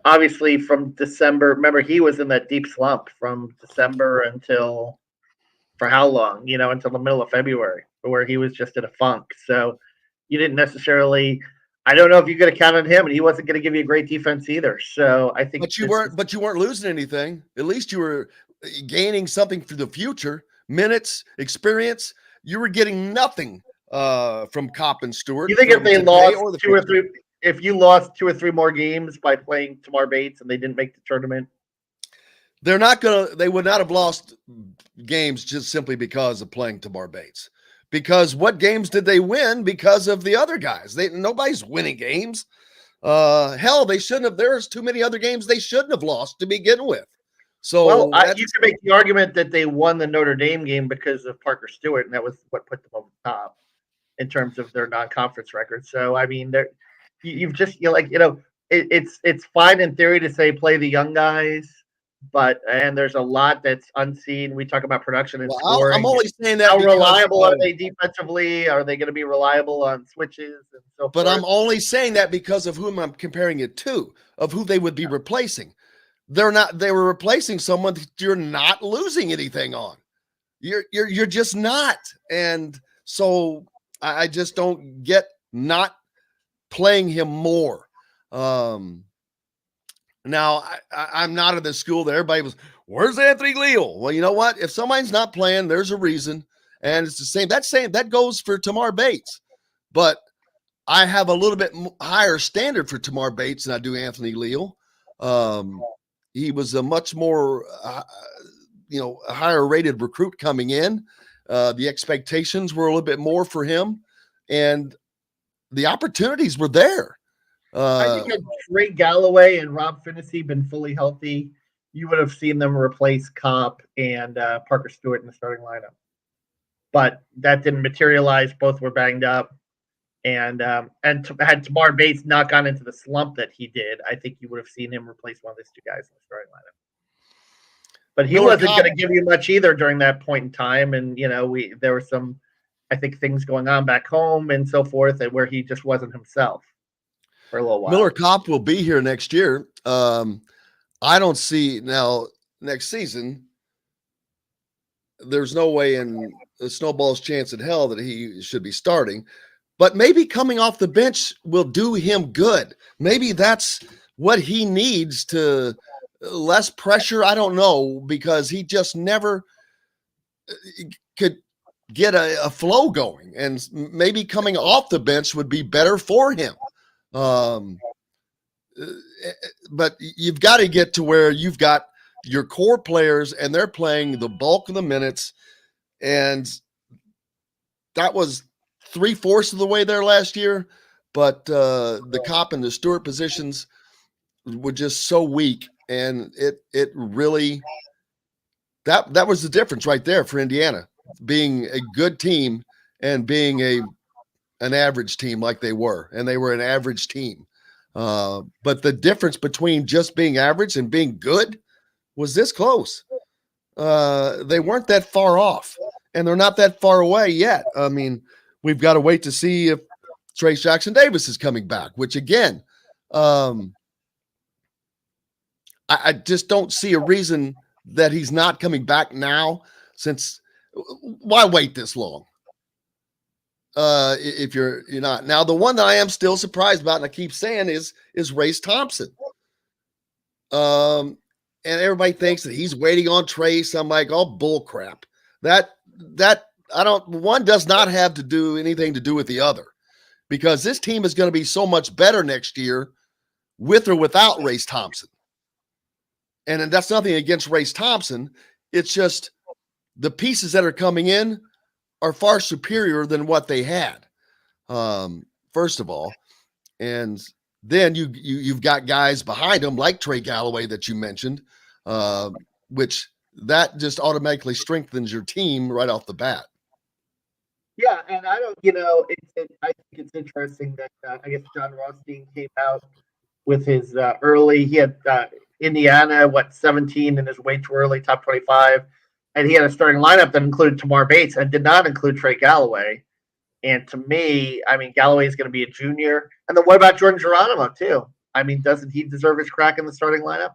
obviously from December, remember he was in that deep slump from December until for how long? Until the middle of February, where he was just in a funk. So you didn't necessarily. I don't know if you could have counted on him, and he wasn't going to give you a great defense either. So I think, but you weren't losing anything. At least you were gaining something for the future, minutes, experience. You were getting nothing from Kopp and Stewart. You think if they lost if you lost 2 or 3 more games by playing Tamar Bates and they didn't make the tournament, they would not have lost games just simply because of playing Tamar Bates. Because what games did they win? Because of the other guys. Nobody's winning games. Hell, they shouldn't have. There's too many other games they shouldn't have lost to begin with. So you can make the argument that they won the Notre Dame game because of Parker Stewart, and that was what put them over the top in terms of their non-conference record. So I mean, it's fine in theory to say play the young guys. And there's a lot that's unseen. We talk about production and scoring. I'm only saying that. How reliable are they defensively? Are they going to be reliable on switches and so forth? But I'm only saying that because of whom I'm comparing it to, of who they would be replacing. They're not. They were replacing someone that you're not losing anything on. You're just not. And so I just don't get not playing him more. Now, I'm not of the school that everybody was, where's Anthony Leal? Well, you know what? If somebody's not playing, there's a reason. And it's the same. That goes for Tamar Bates. But I have a little bit higher standard for Tamar Bates than I do Anthony Leal. He was a much more, a higher rated recruit coming in. The expectations were a little bit more for him. And the opportunities were there. I think had Trey Galloway and Rob Finney been fully healthy, you would have seen them replace Kopp and Parker Stewart in the starting lineup. But that didn't materialize. Both were banged up. And had Tamar Bates not gone into the slump that he did, I think you would have seen him replace one of these 2 guys in the starting lineup. But he wasn't going to give you much either during that point in time. And, there were some, I think, things going on back home and so forth where he just wasn't himself for a little while. Miller Kopp will be here next year. I don't see now next season. There's no way in a snowball's chance in hell that he should be starting, but maybe coming off the bench will do him good. Maybe that's what he needs to less pressure. I don't know, because he just never could get a flow going, and maybe coming off the bench would be better for him. But you've got to get to where you've got your core players and they're playing the bulk of the minutes. And that was 3/4 of the way there last year. But the Kopp and the Stewart positions were just so weak. And it really, that was the difference right there for Indiana, being a good team and being an average team like they were, and they were an average team. But the difference between just being average and being good was this close. They weren't that far off, and they're not that far away yet. I mean, we've got to wait to see if Trace Jackson Davis is coming back, which again, I just don't see a reason that he's not coming back now, since why wait this long? If you're not. Now, the one that I am still surprised about, and I keep saying, is Race Thompson. And everybody thinks that he's waiting on Trace. I'm like, oh, bull crap. One does not have to do anything to do with the other, because this team is going to be so much better next year with or without Race Thompson. And that's nothing against Race Thompson. It's just the pieces that are coming in are far superior than what they had, first of all. And then you've got guys behind them like Trey Galloway that you mentioned, which that just automatically strengthens your team right off the bat. Yeah, and I don't, I think it's interesting that I guess John Rothstein came out with his he had Indiana, 17 in his way too early, top 25. And he had a starting lineup that included Tamar Bates and did not include Trey Galloway. And to me, I mean, Galloway is going to be a junior. And then what about Jordan Geronimo, too? I mean, doesn't he deserve his crack in the starting lineup?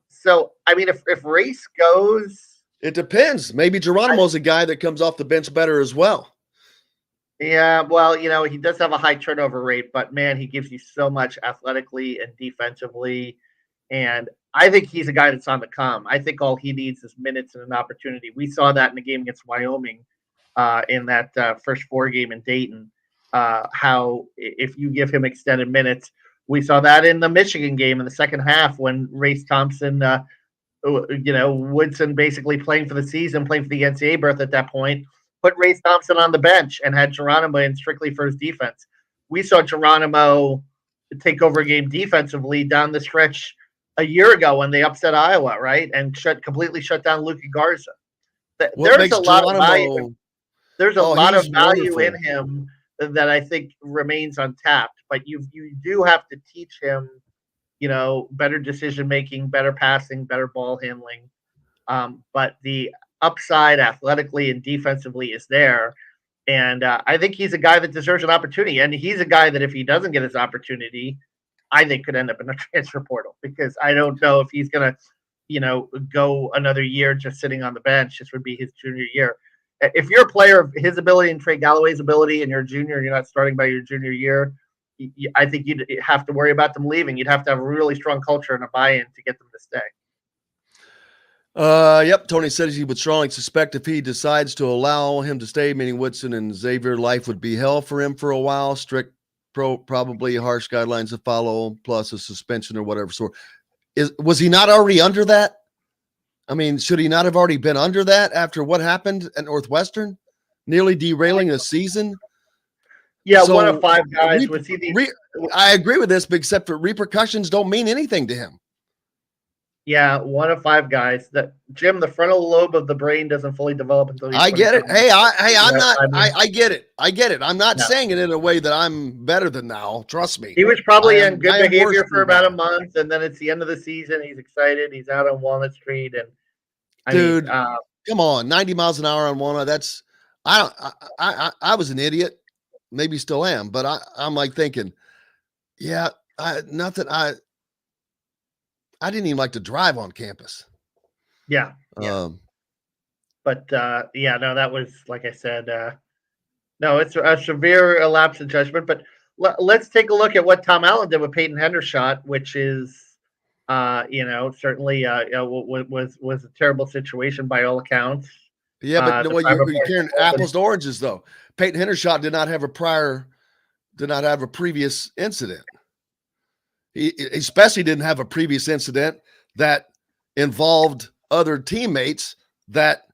So, I mean, if Race goes, It depends. Maybe Geronimo's a guy that comes off the bench better as well. Yeah, well, he does have a high turnover rate, but man, he gives you so much athletically and defensively. And I think he's a guy that's on the come. I think all he needs is minutes and an opportunity. We saw that in the game against Wyoming, in that first 4 game in Dayton. How if you give him extended minutes, we saw that in the Michigan game in the second half when Race Thompson, Woodson basically playing for the season, playing for the NCAA berth at that point, put Race Thompson on the bench and had Geronimo in strictly for his defense. We saw Geronimo take over a game defensively down the stretch a year ago when they upset Iowa, right? And completely shut down Luka Garza. There's a lot of value. There's a lot of value in him that I think remains untapped. But you do have to teach him, better decision making, better passing, better ball handling. But the upside athletically and defensively is there. And I think he's a guy that deserves an opportunity. And he's a guy that if he doesn't get his opportunity, I think could end up in the transfer portal, because I don't know if he's going to, go another year just sitting on the bench. This would be his junior year. If you're a player of his ability and Trey Galloway's ability and you're a junior, you're not starting by your junior year, I think you'd have to worry about them leaving. You'd have to have a really strong culture and a buy-in to get them to stay. Yep. Tony says he would strongly suspect if he decides to allow him to stay, meaning Woodson and Xavier, life would be hell for him for a while. Strict, probably harsh guidelines to follow, plus a suspension or whatever. So, was he not already under that? I mean, should he not have already been under that after what happened at Northwestern, nearly derailing a season? Yeah, so, 1 of 5 guys. I agree with this, but except for repercussions don't mean anything to him. Yeah, 1 of 5 guys. That Jim, the frontal lobe of the brain doesn't fully develop until I get it. Hey, I get it. I get it. I'm not saying it in a way that I'm better than now. Trust me. He was probably in good behavior for about a month, and then it's the end of the season. He's excited. He's out on Walnut Street, and dude, come on, 90 miles an hour on Walnut. That's I was an idiot. Maybe still am, but I'm like thinking, yeah, I didn't even like to drive on campus. Yeah. No, that was, like I said, no, it's a severe lapse in judgment. But let's take a look at what Tom Allen did with Peyton Hendershot, which is, certainly was a terrible situation by all accounts. Yeah, but you're comparing apples to oranges, though. Peyton Hendershot did not have a previous incident. He especially didn't have a previous incident that involved other teammates that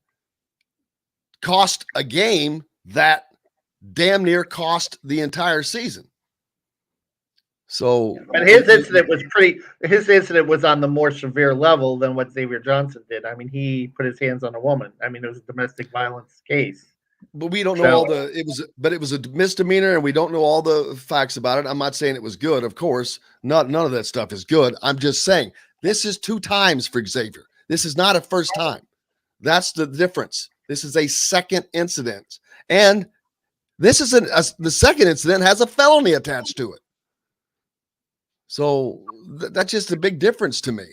cost a game that damn near cost the entire season. So, and his incident was on the more severe level than what Xavier Johnson did. I mean, he put his hands on a woman. I mean, it was a domestic violence case. But we don't know it was a misdemeanor, and we don't know all the facts about it. I'm not saying it was good, of course. None of that stuff is good. I'm just saying this is 2 times for Xavier. This is not a first time. That's the difference. This is a second incident, and this is the second incident has a felony attached to it. So that's just a big difference to me.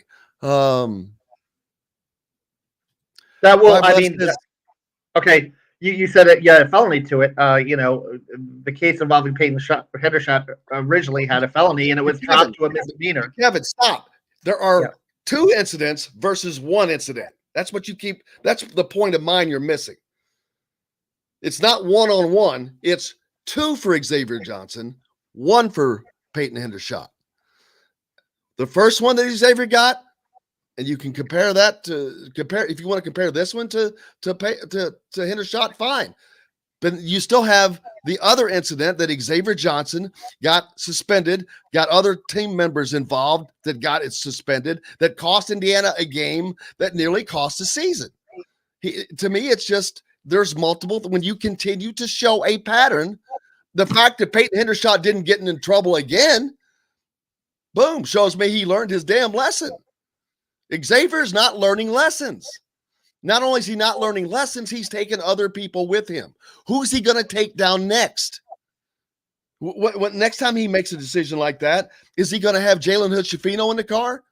Okay. You said it, a felony to it. The case involving Peyton Hendershot originally had a felony, and it was dropped to a misdemeanor. Kevin, stop. There are 2 incidents versus 1 incident. That's what you keep. That's the point of mine you're missing. It's not 1-on-1. It's 2 for Xavier Johnson, 1 for Peyton Hendershot. The first one that Xavier got, and you can compare that if you want to compare this one to Hendershot, fine. But you still have the other incident that Xavier Johnson got suspended, got other team members involved that got it suspended, that cost Indiana a game that nearly cost the season. To me, it's just there's multiple. When you continue to show a pattern, the fact that Peyton Hendershot didn't get in trouble again, boom, shows me he learned his damn lesson. Xavier's not learning lessons. Not only is he not learning lessons, he's taking other people with him. Who's he going to take down next? What next time he makes a decision like that, is he going to have Jalen Hood-Schifino in the car?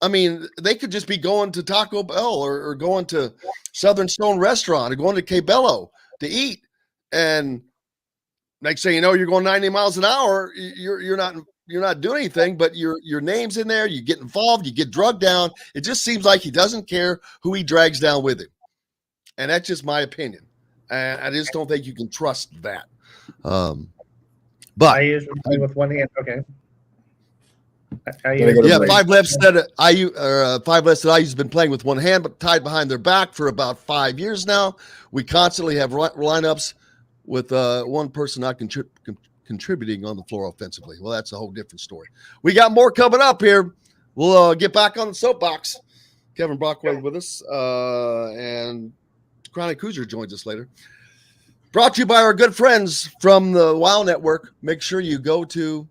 I mean, they could just be going to Taco Bell or going to Southern Stone Restaurant or going to Cabello to eat. And next thing you know, you're going 90 miles an hour. You're not doing anything, but your name's in there. You get involved. You get drugged down. It just seems like he doesn't care who he drags down with him. And that's just my opinion. And I just don't think you can trust that. But I usually play with one hand. Okay. Five Lefts that IU's been playing with one hand, but tied behind their back for about 5 years now. We constantly have lineups with one person not contributing on the floor offensively. Well, that's a whole different story. We got more coming up here. We'll get back on the soapbox. Kevin Brockway with us, and Chronic Hoosier joins us later. Brought to you by our good friends from the WOW Network. Make sure you go to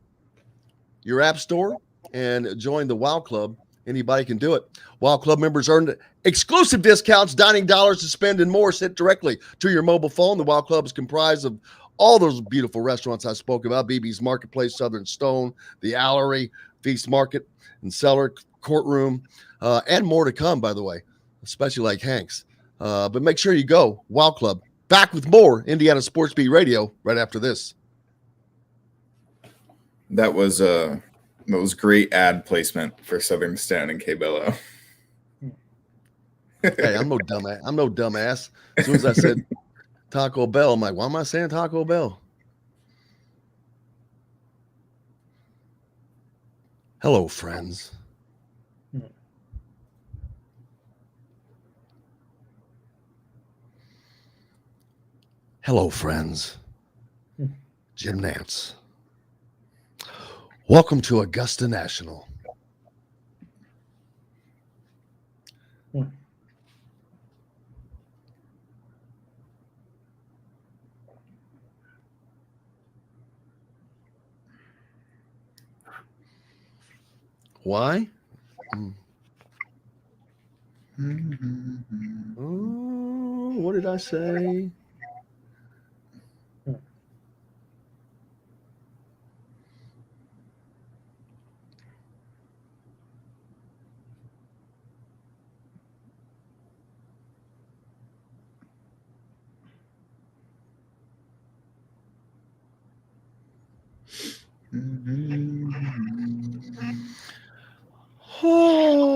your app store and join the WOW Club. Anybody can do it. WOW Club members earn exclusive discounts, dining dollars to spend, and more sent directly to your mobile phone. The WOW Club is comprised of all those beautiful restaurants I spoke about: BB's Marketplace, Southern Stone, the Allery, Feast Market and Cellar, Courtroom, and more to come, by the way, especially like Hank's. But make sure you go. WOW Club. Back with more Indiana Sports Beat Radio right after this. That was great ad placement for Southern Stone and Cabello. Hey, I'm no dumbass. As soon as I said Taco Bell, I'm like, why am I saying Taco Bell? Hello, friends. Hello, friends. Jim Nance. Welcome to Augusta National. Why? Oh, what did I say? Oh.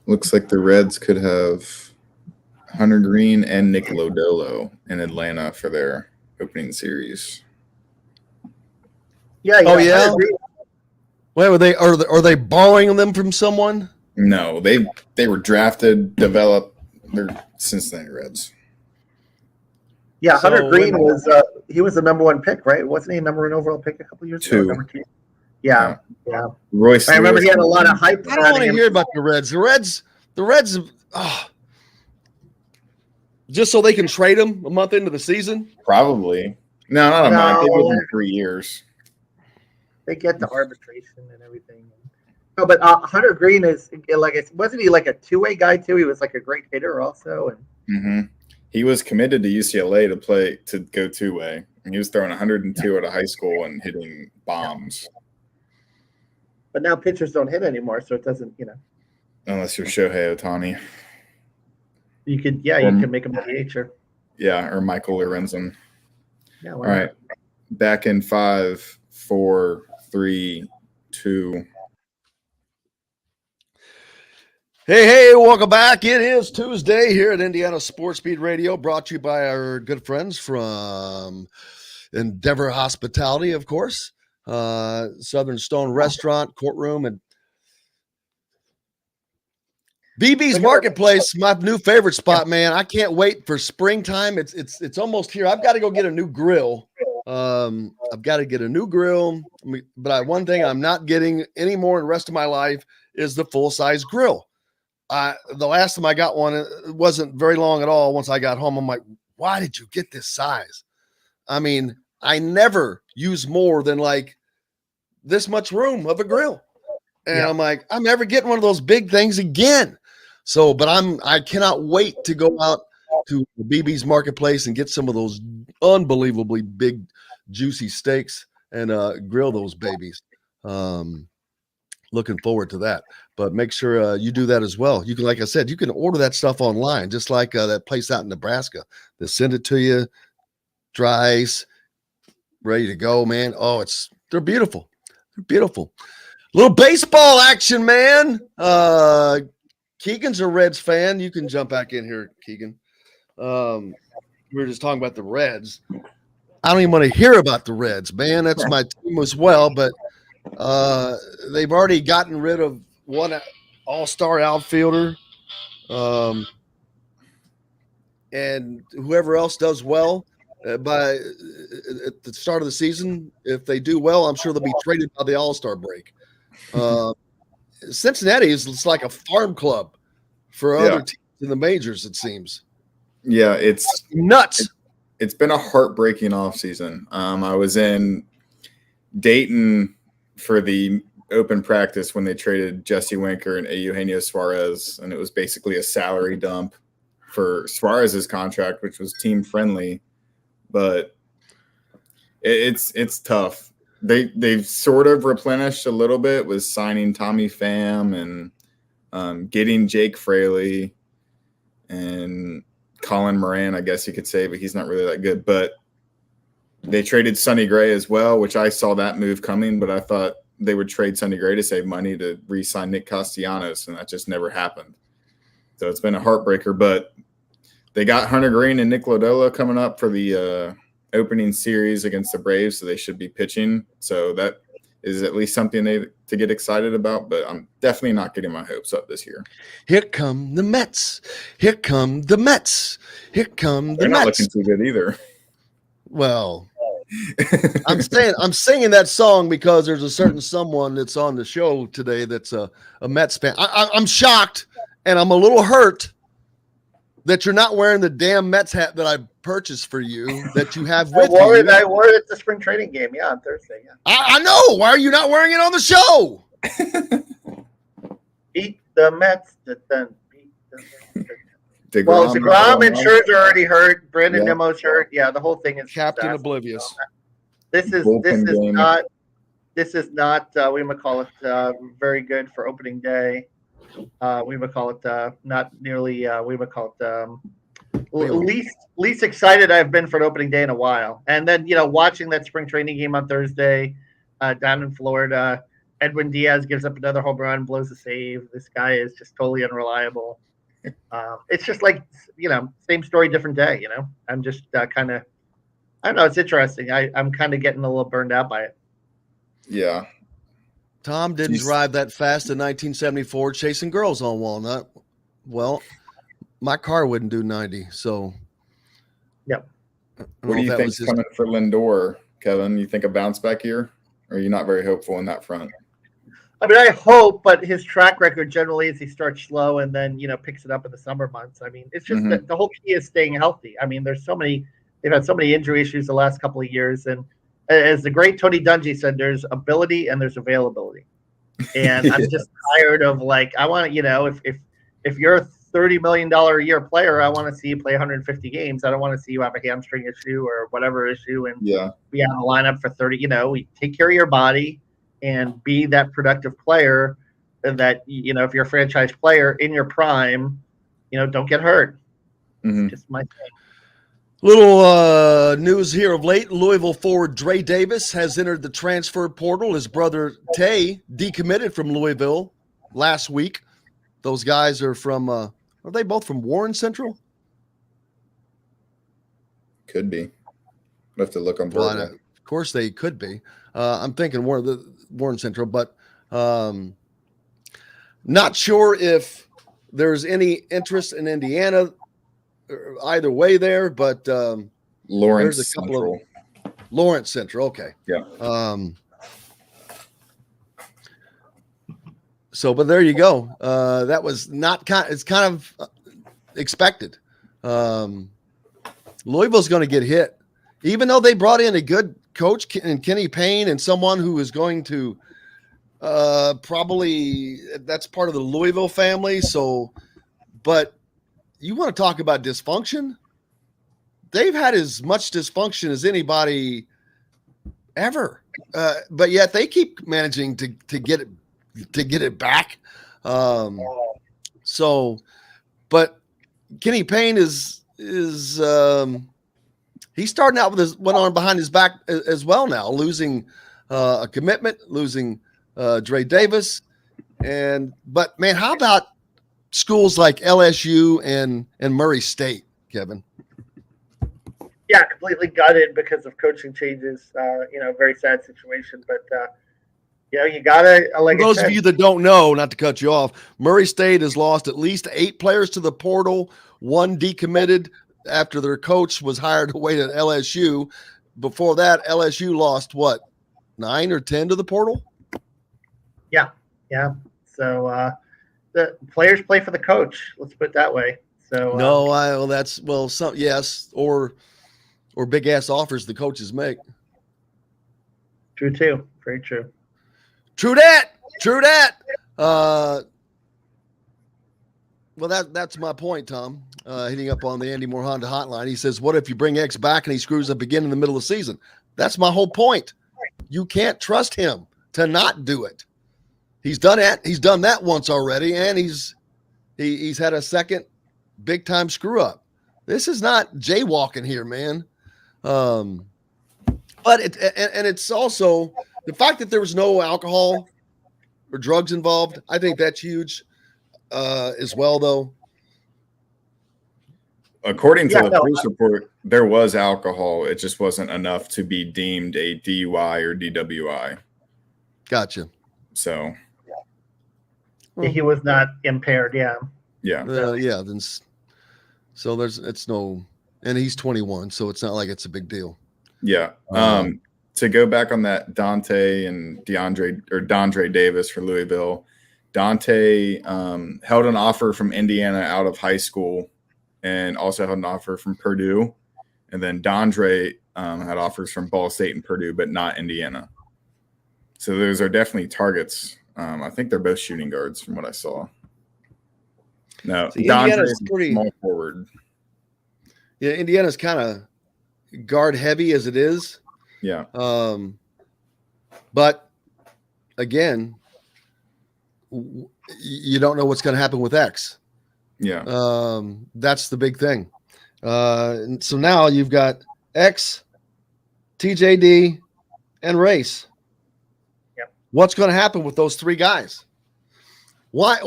Looks like the Reds could have Hunter Green and Nick Lodolo in Atlanta for their opening series. Yeah. Oh yeah. Wait, are they borrowing them from someone? No, they were drafted, developed. They're Cincinnati Reds. Yeah, Hunter Green was he was the number one pick, right? Wasn't he a number one overall pick a couple years ago? Number 2. Yeah. Royce. I remember he had a lot of hype. I don't want to hear about the Reds. The Reds. Just so they can trade him a month into the season? Probably. No, not a month. They give him 3 years. They get the arbitration and everything. No, but Hunter Green is wasn't he like a two-way guy too? He was like a great hitter also. And he was committed to UCLA to go two-way, and he was throwing 102 out of high school and hitting bombs. But now pitchers don't hit anymore, so it doesn't, Unless you're Shohei Ohtani. You could make him a DHer. Yeah, or Michael Lorenzen. Yeah. All right. Back in 5, 4, 3, 2. Hey, welcome back. It is Tuesday here at Indiana Sports Beat Radio, brought to you by our good friends from Endeavor Hospitality, of course, Southern Stone Restaurant, Courtroom, and BB's Marketplace, my new favorite spot, man. I can't wait for springtime. It's almost here. I've got to go get a new grill. But one thing I'm not getting anymore in the rest of my life is the full-size grill. the last time I got one, it wasn't very long at all. Once I got home, I'm like, why did you get this size? I mean, I never use more than like this much room of a grill. And I'm like, I'm never getting one of those big things again. So, but I cannot wait to go out to BB's Marketplace and get some of those unbelievably big, juicy steaks and grill those babies. Looking forward to that. But make sure you do that as well. You can, like I said, you can order that stuff online, just like that place out in Nebraska. They send it to you, dry ice, ready to go, man. Oh, they're beautiful. They're beautiful. Little baseball action, man. Keegan's a Reds fan. You can jump back in here, Keegan. We were just talking about the Reds. I don't even want to hear about the Reds, man. That's my team as well, but they've already gotten rid of one all-star outfielder. And whoever else does well at the start of the season, if they do well, I'm sure they'll be traded by the all-star break. Cincinnati is like a farm club for other teams in the majors, it seems. Yeah, it's nuts. It's been a heartbreaking offseason. I was in Dayton for the open practice when they traded Jesse Winker and Eugenio Suarez, and it was basically a salary dump for Suarez's contract, which was team friendly, but it's tough. They've sort of replenished a little bit with signing Tommy Pham and getting Jake Fraley and Colin Moran, I guess you could say, but he's not really that good. But they traded Sonny Gray as well, which I saw that move coming, but I thought they would trade Sonny Gray to save money to re-sign Nick Castellanos, and that just never happened. So it's been a heartbreaker, but they got Hunter Green and Nick Lodolo coming up for the opening series against the Braves, so they should be pitching. So that is at least something to get excited about, but I'm definitely not getting my hopes up this year. Here come the Mets. Here come the Mets. Here come the They're Mets. Not looking too good either. Well, I'm singing that song because there's a certain someone that's on the show today that's a Mets fan. I'm shocked and I'm a little hurt that you're not wearing the damn Mets hat that I purchased for you that you have with you. I wore it at the spring training game, on Thursday. Yeah. I know. Why are you not wearing it on the show? Beat the Mets. Beat the Mets. DeGrom, well, DeGrom and Scherzer are already hurt. Brandon Nimmo's hurt. Yeah, the whole thing is Captain Oblivious. This is not we might call it very good for opening day. We would call it not nearly. We would call it least excited I've been for an opening day in a while. And then watching that spring training game on Thursday down in Florida, Edwin Diaz gives up another home run, blows a save. This guy is just totally unreliable. It's just like same story, different day. I'm just kind of. I don't know. It's interesting. I'm kind of getting a little burned out by it. Yeah. Tom didn't drive that fast in 1974 chasing girls on Walnut. Well, my car wouldn't do 90. So, yep. What do you think coming for Lindor, Kevin? You think a bounce back here? Or are you not very hopeful in that front? I mean, I hope, but his track record generally is he starts slow and then, picks it up in the summer months. I mean, it's just the whole key is staying healthy. I mean, they've had so many injury issues the last couple of years. And as the great Tony Dungy said, there's ability and there's availability. And I'm just tired of I want to, if you're a $30 million a year player, I want to see you play 150 games. I don't want to see you have a hamstring issue or whatever issue and be out of the lineup for 30. We take care of your body and be that productive player that, if you're a franchise player in your prime, don't get hurt. It's just my thing. Little news here of late. Louisville forward Dre Davis has entered the transfer portal. His brother Tay decommitted from Louisville last week. Those guys are from, are they both from Warren Central? Could be. We'll have to look on board. Of course they could be. I'm thinking Warren Central, but not sure if there's any interest in Indiana either way there, but Lawrence there's a couple Central. of Lawrence Central. Okay. Yeah. So, but there you go. That was not it's kind of expected. Louisville's going to get hit, even though they brought in a good coach in Kenny Payne and someone who is going to probably that's part of the Louisville family. So, but you want to talk about dysfunction? They've had as much dysfunction as anybody ever, but yet they keep managing to get it back. So, but Kenny Payne is he's starting out with one arm behind his back as well now, losing a commitment, losing Dre Davis, but man, how about schools like LSU and Murray State, Kevin? Yeah, completely gutted because of coaching changes. Very sad situation, but you gotta. Like for those of you that don't know, not to cut you off, Murray State has lost at least 8 players to the portal. 1 decommitted after their coach was hired away to LSU. Before that, LSU lost 9 or 10 to the portal. Yeah. So the players play for the coach. Let's put it that way. So yes, or big ass offers the coaches make. True too. Very true. True that. Well, that's my point, Tom. Hitting up on the Andy Moore Honda hotline. He says, what if you bring X back and he screws up again in the middle of the season? That's my whole point. You can't trust him to not do it. He's done it. He's done that once already, and he's had a second big time screw up. This is not jaywalking here, man. But it's also the fact that there was no alcohol or drugs involved. I think that's huge as well, though. According to the police report, there was alcohol. It just wasn't enough to be deemed a DUI or DWI. Gotcha. So he was not impaired. Yeah. Then so it's no, and he's 21, so it's not like it's a big deal. Yeah. To go back on that Dante and Dondre Davis for Louisville, Dante held an offer from Indiana out of high school and also had an offer from Purdue. And then Dondre had offers from Ball State and Purdue, but not Indiana. So those are definitely targets. I think they're both shooting guards from what I saw. No, Indiana's pretty small forward. Yeah, Indiana's kind of guard heavy as it is. Yeah. But again, you don't know what's going to happen with X. Yeah. That's the big thing. And so now you've got X, TJD, and Race. Yep. What's going to happen with those 3 guys? Why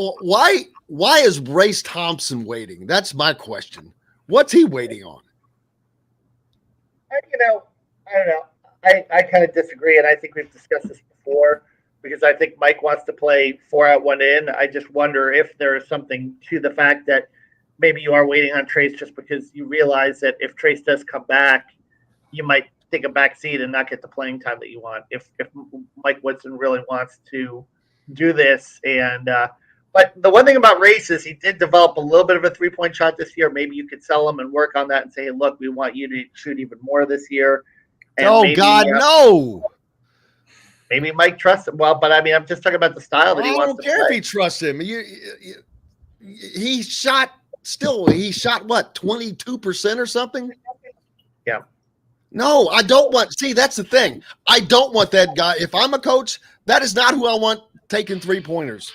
is Race Thompson waiting? That's my question. What's he waiting on? I don't know. I kind of disagree, and I think we've discussed this before because I think Mike wants to play 4 out, 1 in. I just wonder if there is something to the fact that maybe you are waiting on Trace just because you realize that if Trace does come back, you might take a back seat and not get the playing time that you want. If Mike Woodson really wants to do this, and but the one thing about Race is he did develop a little bit of a 3-point shot this year. Maybe you could sell him and work on that and say, hey, look, we want you to shoot even more this year. And maybe, no. Maybe Mike trusts him. Well, but I mean, I'm just talking about the style that he wants to play. I don't care if he trusts him. He shot what, 22% or something? Yeah. No, I don't want. See, that's the thing. I don't want that guy. If I'm a coach, that is not who I want taking 3-pointers.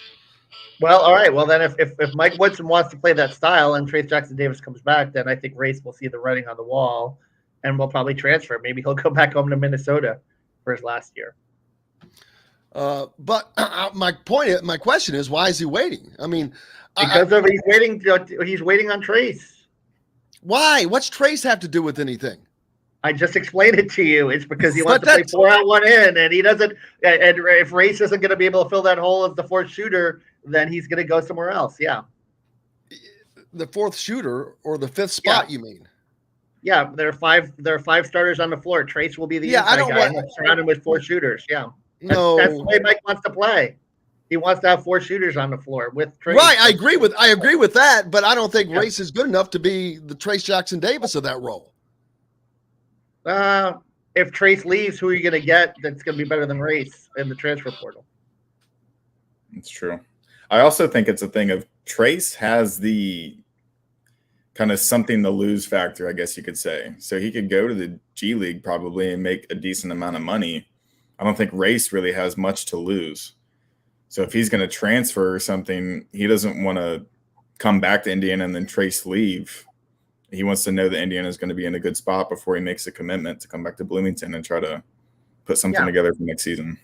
Well, all right. Well, then if Mike Woodson wants to play that style and Trace Jackson Davis comes back, then I think Race will see the writing on the wall and will probably transfer. Maybe he'll go back home to Minnesota for his last year. But my question is, why is he waiting? I mean, because he's waiting on Trace. Why? What's Trace have to do with anything? I just explained it to you. It's because he wants to play 4 out, 1 in, and he doesn't. And if Race isn't going to be able to fill that hole as the 4th shooter, then he's going to go somewhere else. Yeah. The 4th shooter or the 5th spot, you mean? Yeah, there are 5 starters on the floor. Trace will be the I don't guy want surrounded with 4 shooters. Yeah. No, that's the way Mike wants to play. He wants to have 4 shooters on the floor with Trace. Right, I agree with that, but I don't think Race is good enough to be the Trace Jackson Davis of that role. If Trace leaves, who are you going to get that's going to be better than Race in the transfer portal? It's true. I also think it's a thing of Trace has the kind of something to lose factor, I guess you could say. So he could go to the G League probably and make a decent amount of money. I don't think Race really has much to lose. So if he's going to transfer or something, he doesn't want to come back to Indiana and then Trace leave. He wants to know that Indiana is going to be in a good spot before he makes a commitment to come back to Bloomington and try to put something together for next season.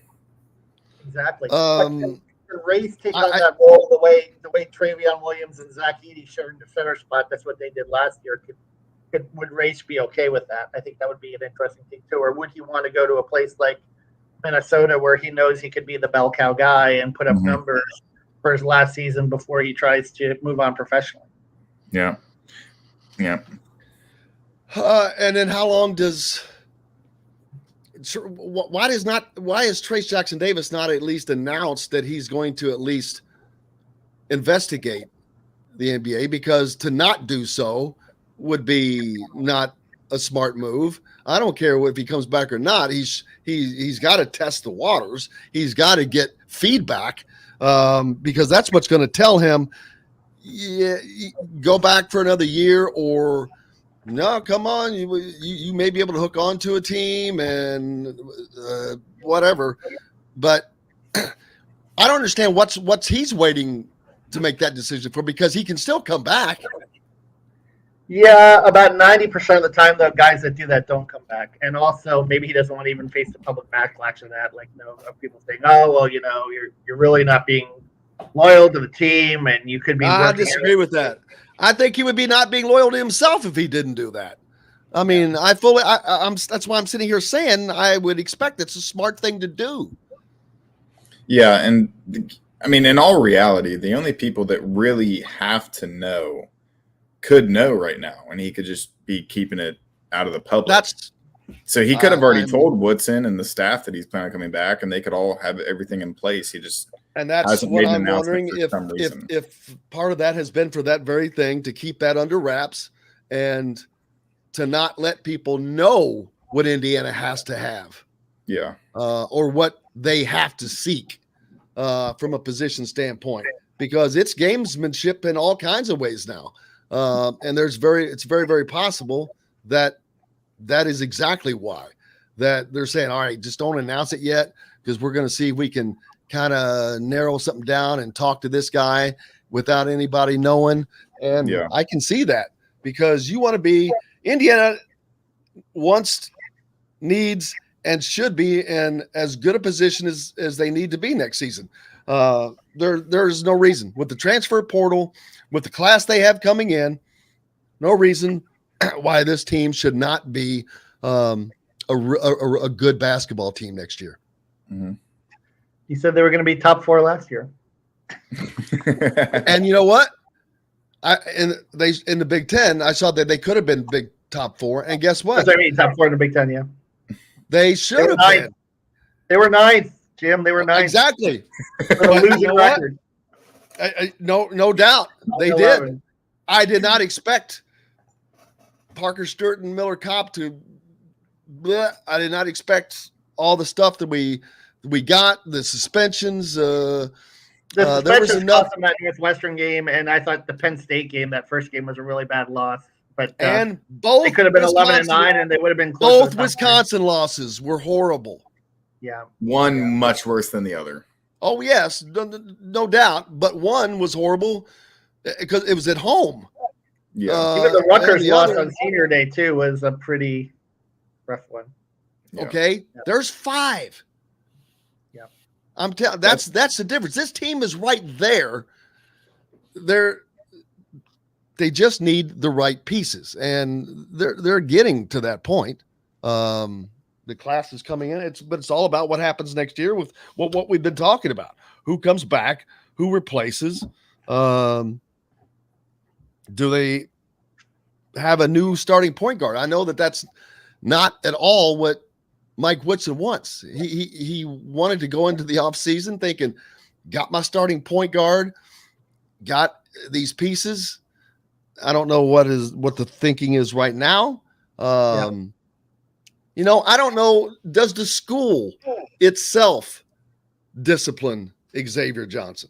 Exactly. Can Race take on that role the way Travion Williams and Zach Edey shared the center spot? That's what they did last year. Would Race be okay with that? I think that would be an interesting thing too. Or would he want to go to a place like Minnesota where he knows he could be the bell cow guy and put up numbers for his last season before he tries to move on professionally? Yeah. Yeah. And then how long why is Trace Jackson Davis not at least announced that he's going to at least investigate the NBA? Because to not do so would be not a smart move. I don't care if he comes back or not. He's got to test the waters. He's got to get feedback because that's what's going to tell him, go back for another year, or no, come on, you may be able to hook on to a team and whatever. But I don't understand what's he's waiting to make that decision for, because he can still come back. Yeah, about 90% of the time, though, guys that do that don't come back. And also, maybe he doesn't want to even face the public backlash of that. Like, of people saying, "Oh, well, you're really not being loyal to the team, and you could be." I disagree with that. I think he would be not being loyal to himself if he didn't do that. I mean, that's why I'm sitting here saying I would expect it's a smart thing to do. Yeah, and I mean, in all reality, the only people that really have to could know right now, and he could just be keeping it out of the public. So he could have already told Woodson and the staff that he's planning on coming back, and they could all have everything in place. He just that's what I'm wondering, if part of that has been for that very thing, to keep that under wraps and to not let people know what Indiana has to have, or what they have to seek from a position standpoint, because it's gamesmanship in all kinds of ways now. And it's very, very possible that is exactly why that they're saying, all right, just don't announce it yet, because we're going to see if we can kind of narrow something down and talk to this guy without anybody knowing. And I can see that, because you want to be Indiana wants, needs, and should be in as good a position as they need to be next season. There's no reason with the transfer portal, with the class they have coming in, no reason why this team should not be a good basketball team next year. Mm-hmm. You said they were going to be top 4 last year. And you know what? In the Big Ten, I saw that they could have been big top 4. And guess what? I mean, top 4 in the Big Ten, yeah. They should have been. They were 9th, Jim. They were 9th. Exactly. Losing record. No doubt. They did. I did not expect Parker Stewart and Miller Kopp to. I did not expect all the stuff that we got, the suspensions. The suspensions cost them that Northwestern game, and I thought the Penn State game, that first game, was a really bad loss. But both they could have been 11-9, and they would have been close. Both Wisconsin losses were horrible. Yeah, one much worse than the other. Oh yes, no doubt. But one was horrible because it was at home. Yeah, even the Rutgers loss on Senior Day too was a pretty rough one. Yeah. Okay, there's 5. Yeah, I'm telling. That's the difference. This team is right there. They just need the right pieces, and they're getting to that point. The class is coming in. But it's all about what happens next year with what we've been talking about. Who comes back? Who replaces? Do they have a new starting point guard? I know that's not at all what Mike Woodson wants. He wanted to go into the offseason thinking, got my starting point guard, got these pieces. I don't know what the thinking is right now. I don't know. Does the school itself discipline Xavier Johnson?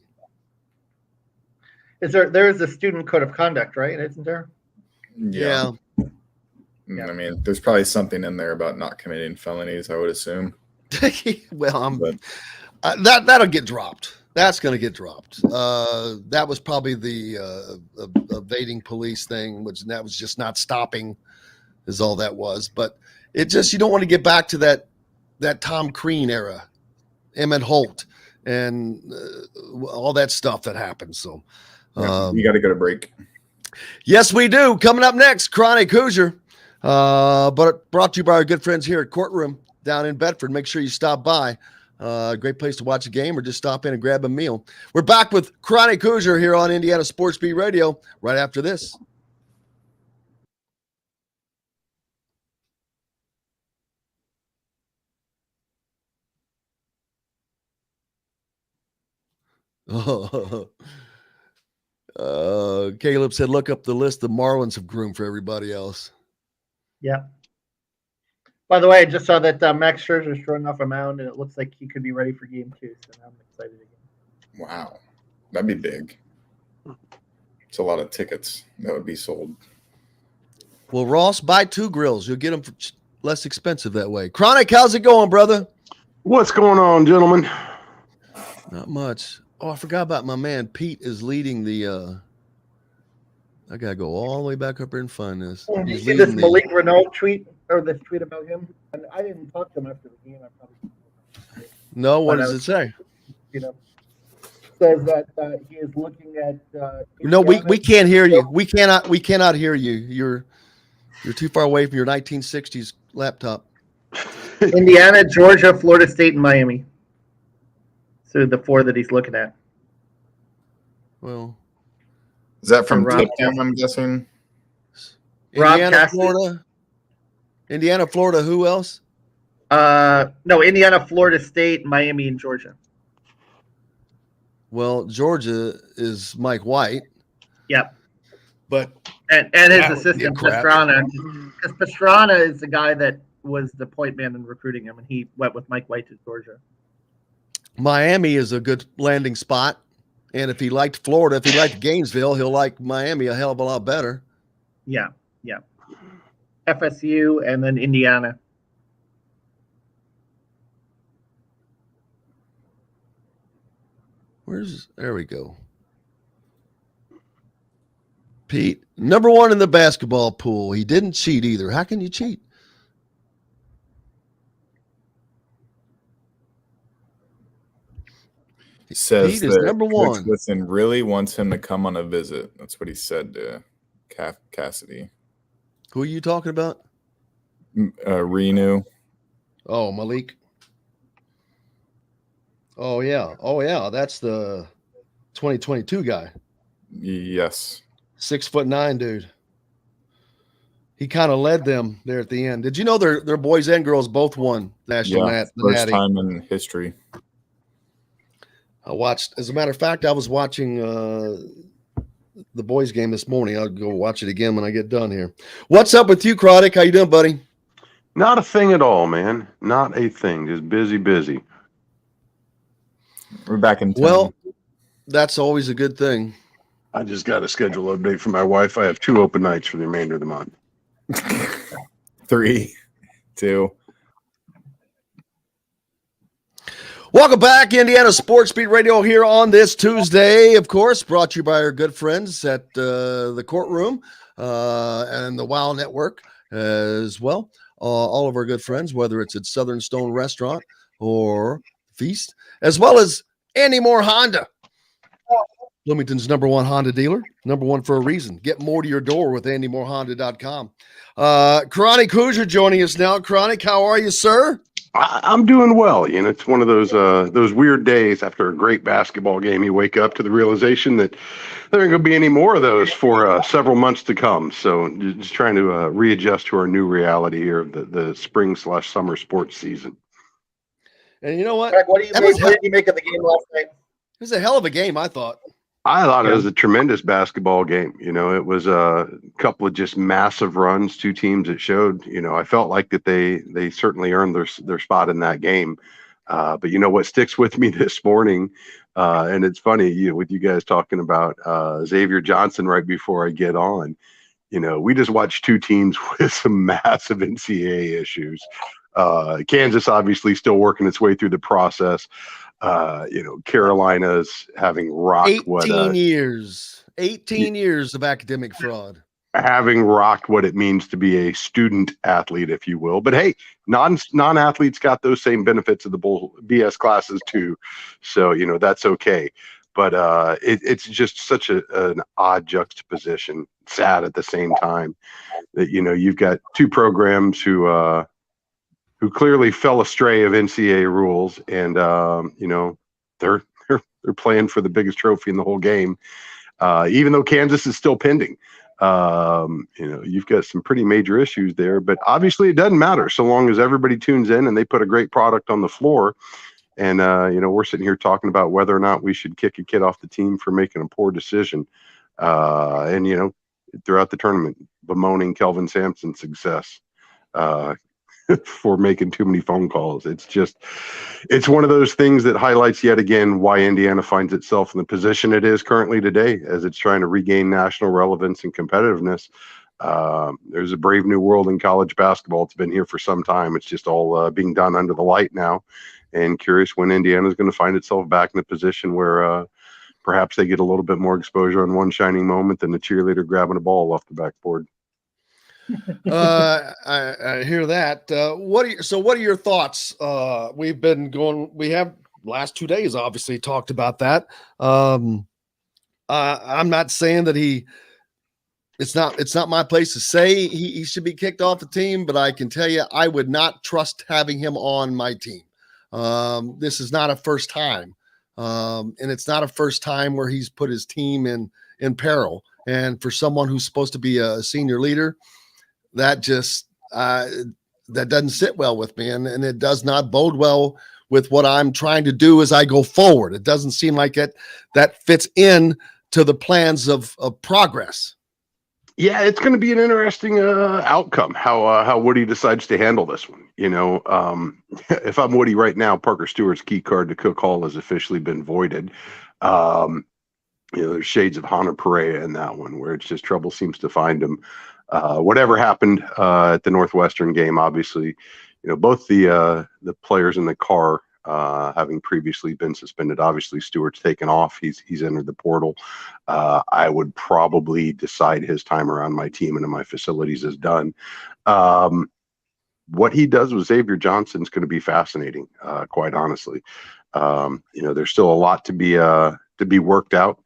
There is a student code of conduct, right? Isn't there? Yeah. I mean, there's probably something in there about not committing felonies, I would assume. Well, that'll get dropped. That's going to get dropped. That was probably the evading police thing, that was just not stopping, is all that was. But it just, you don't want to get back to that Tom Crean era, Emmett Holt, and all that stuff that happened. So you got to go to break. Yes, we do. Coming up next, Chronic Hoosier. But brought to you by our good friends here at Courtroom down in Bedford. Make sure you stop by. Great place to watch a game or just stop in and grab a meal. We're back with Chronic Hoosier here on Indiana Sports Beat Radio right after this. Caleb said, look up the list the Marlins have groomed for everybody else. Yeah. By the way, I just saw that Max Scherzer's throwing off a mound, and it looks like he could be ready for Game 2. So I'm excited again. Wow, that'd be big. It's a lot of tickets that would be sold. Well, Ross, buy 2 grills. You'll get them for less expensive that way. Chronic, how's it going, brother? What's going on, gentlemen? Not much. Oh, I forgot about my man. Pete is leading the I gotta go all the way back up here and find this. Did you see this Malik Renault tweet, or this tweet about him? And I didn't talk to him after the game. No, what does it say? Says that he is looking at. No, we can't hear you. We cannot hear you. You're too far away from your 1960s laptop. Indiana, Georgia, Florida State, and Miami. So the 4 that he's looking at. Well, is that from Tipton, I'm guessing? Indiana, Florida, who else? No, Indiana, Florida State, Miami, and Georgia. Well, Georgia is Mike White. Yep. But and his assistant Pastrana. Because Pastrana is the guy that was the point man in recruiting him, and he went with Mike White to Georgia. Miami is a good landing spot. And if he liked Florida, if he liked Gainesville, he'll like Miami a hell of a lot better. Yeah. FSU and then Indiana. There we go. Pete, number 1 in the basketball pool. He didn't cheat either. How can you cheat? He says Pete is number 1. Listen, really wants him to come on a visit. That's what he said to Cassidy. Who are you talking about? Renew. Oh, Malik. Oh yeah. That's the 2022 guy. Yes. 6'9" dude. He kind of led them there at the end. Did you know their boys and girls both won national first time in history. I watched. As a matter of fact, I was watching the boys' game this morning. I'll go watch it again when I get done here. What's up with you, Chronic? How you doing, buddy? Not a thing at all, man. Not a thing. Just busy. We're back in town. Well, that's always a good thing. I just got a schedule update from my wife. I have 2 open nights for the remainder of the month. 3, 2. Welcome back, Indiana Sports Beat Radio here on this Tuesday, of course, brought to you by our good friends at the Courtroom and the WOW Network as well. All of our good friends, whether it's at Southern Stone Restaurant or Feast, as well as Andy Moore Honda, Bloomington's #1 Honda dealer, #1 for a reason. Get more to your door with AndyMooreHonda.com. Chronic Hoosier joining us now. Chronic, how are you, sir? I'm doing well. It's one of those weird days after a great basketball game. You wake up to the realization that there ain't going to be any more of those for several months to come. So just trying to readjust to our new reality here of the spring/summer sports season. And you know what? What did you make of the game last night? was a hell of a game, I thought. I thought it was a tremendous basketball game. It was a couple of just massive runs, two teams that showed, I felt like that they certainly earned their spot in that game. But what sticks with me this morning, and it's funny, with you guys talking about Xavier Johnson right before I get on, we just watched two teams with some massive NCAA issues. Kansas obviously still working its way through the process. Carolina's having rocked 18 years of academic fraud. Having rocked what it means to be a student athlete, if you will. But hey, non-athletes got those same benefits of the BS classes too. So, that's okay. But it's just such an odd juxtaposition, sad at the same time, that, you've got two programs who clearly fell astray of NCAA rules, and they're playing for the biggest trophy in the whole game, even though Kansas is still pending. You've got some pretty major issues there, but obviously it doesn't matter so long as everybody tunes in and they put a great product on the floor. And we're sitting here talking about whether or not we should kick a kid off the team for making a poor decision. And throughout the tournament, bemoaning Kelvin Sampson's success for making too many phone calls. It's one of those things that highlights yet again why Indiana finds itself in the position it is currently today, as it's trying to regain national relevance and competitiveness. There's a brave new world in college basketball. It's been here for some time. It's just all being done under the light now. And curious when Indiana is going to find itself back in a position where perhaps they get a little bit more exposure on one shining moment than the cheerleader grabbing a ball off the backboard. I hear that. What are your thoughts? We have last 2 days obviously talked about that. I'm not saying that it's not my place to say he should be kicked off the team, but I can tell you I would not trust having him on my team. This is not a first time. And it's not a first time where he's put his team in peril. And for someone who's supposed to be a senior leader, that just that doesn't sit well with me, and it does not bode well with what I'm trying to do as I go forward. It doesn't seem like that fits in to the plans of progress. Yeah, it's going to be an interesting outcome how Woody decides to handle this one. If I'm Woody right now, Parker Stewart's key card to Cook Hall has officially been voided. There's shades of Hana Perea in that one, where it's just trouble seems to find him. Whatever happened at the Northwestern game, obviously, both the players in the car having previously been suspended. Obviously, Stewart's taken off. He's entered the portal. I would probably decide his time around my team and in my facilities is done. What he does with Xavier Johnson is going to be fascinating, quite honestly. There's still a lot to be worked out.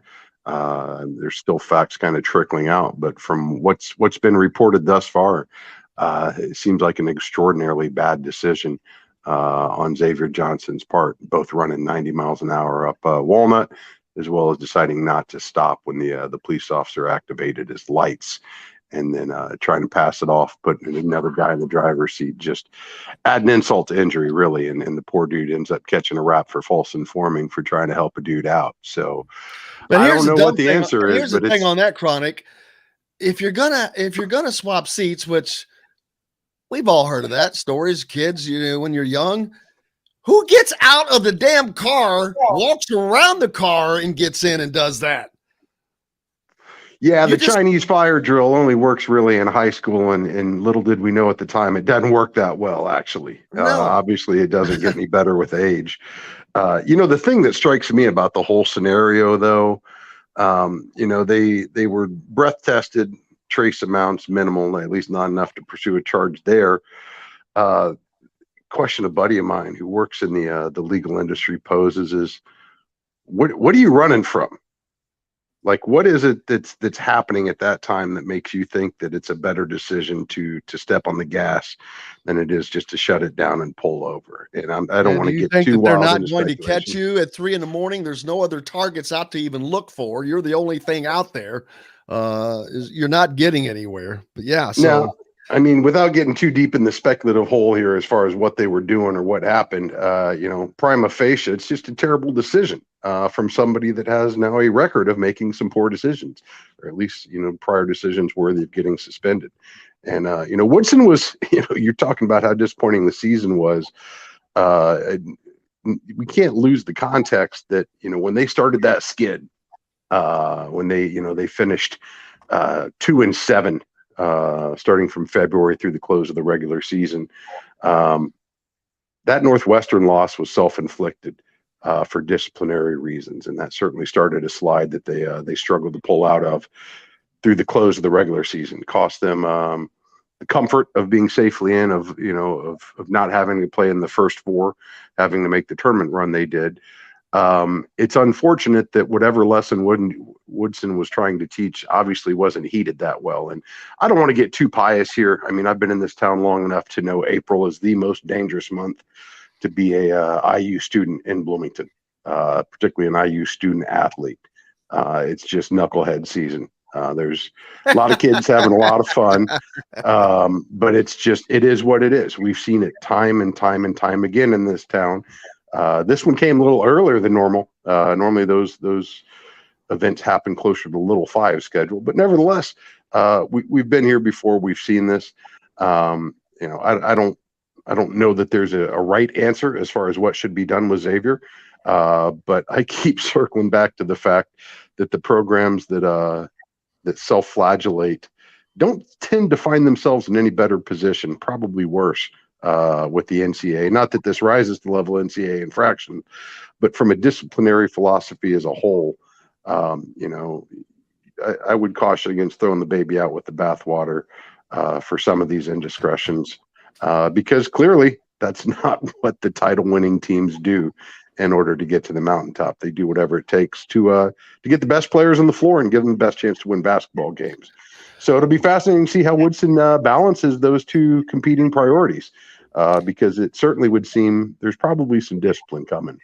There's still facts kind of trickling out, but from what's been reported thus far, it seems like an extraordinarily bad decision on Xavier Johnson's part, both running 90 miles an hour up Walnut, as well as deciding not to stop when the police officer activated his lights, and then trying to pass it off, putting another guy in the driver's seat, just add an insult to injury, really. And the poor dude ends up catching a rap for false informing for trying to help a dude out. So but I don't know what the answer is. Here's the thing on that, Chronic. If you're gonna swap seats, which we've all heard of that stories, kids, when you're young, who gets out of the damn car, walks around the car, and gets in and does that? Yeah, the Chinese fire drill only works really in high school, and little did we know at the time it doesn't work that well, actually. No. Obviously, it doesn't get any better with age. The thing that strikes me about the whole scenario, though, they were breath tested, trace amounts minimal, at least not enough to pursue a charge there. Question a buddy of mine who works in the legal industry poses is, what are you running from? Like, what is it that's happening at that time that makes you think that it's a better decision to step on the gas than it is just to shut it down and pull over? And I don't want to get too wild. They're not going to catch you at 3 a.m. There's no other targets out to even look for. You're the only thing out there. You're not getting anywhere. But yeah, so. No. I mean, without getting too deep in the speculative hole here as far as what they were doing or what happened, prima facie, it's just a terrible decision from somebody that has now a record of making some poor decisions, or at least, prior decisions worthy of getting suspended. And, Woodson was, you're talking about how disappointing the season was. We can't lose the context that, when they started that skid, when they finished 2-7, starting from February through the close of the regular season. That Northwestern loss was self-inflicted for disciplinary reasons, and that certainly started a slide that they struggled to pull out of through the close of the regular season. Cost them the comfort of being safely in, of not having to play in the first four, having to make the tournament run they did. It's unfortunate that whatever lesson Woodson was trying to teach obviously wasn't heeded that well. And I don't want to get too pious here. I mean, I've been in this town long enough to know April is the most dangerous month to be a IU student in Bloomington, particularly an IU student athlete. It's just knucklehead season. There's a lot of kids having a lot of fun, but it is what it is. We've seen it time and time and time again in this town. This one came a little earlier than normal. Normally those events happen closer to the Little Five schedule, but nevertheless, we've been here before. We've seen this. I don't know that there's a right answer as far as what should be done with Xavier, but I keep circling back to the fact that the programs that self-flagellate don't tend to find themselves in any better position, probably worse. With the NCAA, not that this rises to the level of NCAA infraction, but from a disciplinary philosophy as a whole, I would caution against throwing the baby out with the bathwater for some of these indiscretions, because clearly that's not what the title-winning teams do in order to get to the mountaintop. They do whatever it takes to get the best players on the floor and give them the best chance to win basketball games. So it'll be fascinating to see how Woodson balances those two competing priorities, because it certainly would seem there's probably some discipline coming.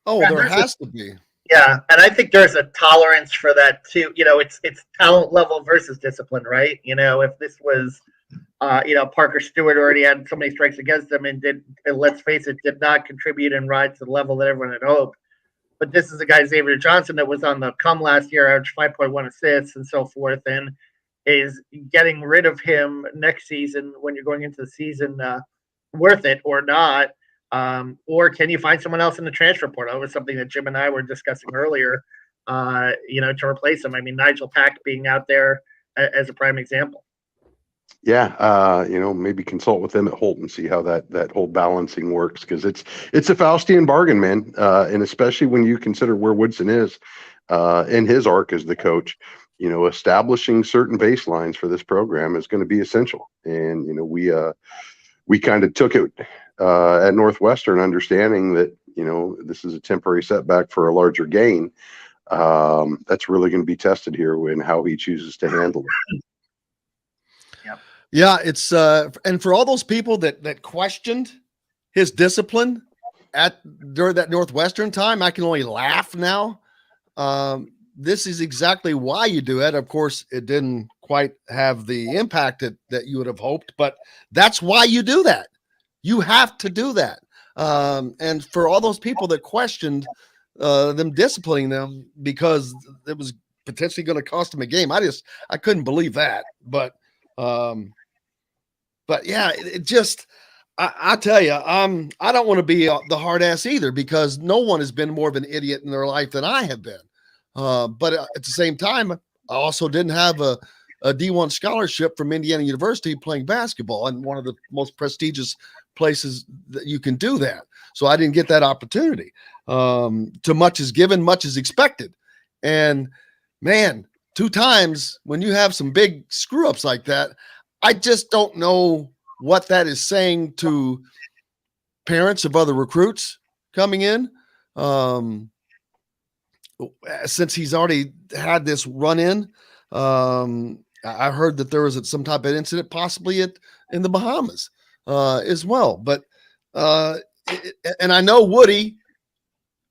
Oh, Yeah, there has to be. Yeah, and I think there's a tolerance for that too. It's talent level versus discipline, right? If this was, Parker Stewart already had so many strikes against him and let's face it, did not contribute and rise to the level that everyone had hoped. But this is a guy, Xavier Johnson, that was on the come last year, averaged 5.1 assists and so forth, and is getting rid of him next season when you're going into the season worth it or not? Or can you find someone else in the transfer portal? That was something that Jim and I were discussing earlier, to replace him. I mean, Nigel Pack being out there as a prime example. Yeah, maybe consult with them at Holt and see how that whole balancing works, because it's a Faustian bargain, man, and especially when you consider where Woodson is in his arc as the coach. Establishing certain baselines for this program is going to be essential, and we kind of took it at Northwestern, understanding that this is a temporary setback for a larger gain. That's really going to be tested here in how he chooses to handle it. Yeah, it's and for all those people that questioned his discipline during that Northwestern time, I can only laugh now. This is exactly why you do it. Of course, it didn't quite have the impact that you would have hoped, but that's why you do that. You have to do that. And for all those people that questioned them disciplining them because it was potentially going to cost them a game, I couldn't believe that. But yeah, it just, I tell you, I don't want to be the hard ass either, because no one has been more of an idiot in their life than I have been. But at the same time, I also didn't have a D1 scholarship from Indiana University playing basketball, and one of the most prestigious places that you can do that. So I didn't get that opportunity. Too much is given, much is expected. And man, 2 times when you have some big screw ups like that, I just don't know what that is saying to parents of other recruits coming in. Since he's already had this run in, I heard that there was some type of incident possibly in the Bahamas as well. But and I know Woody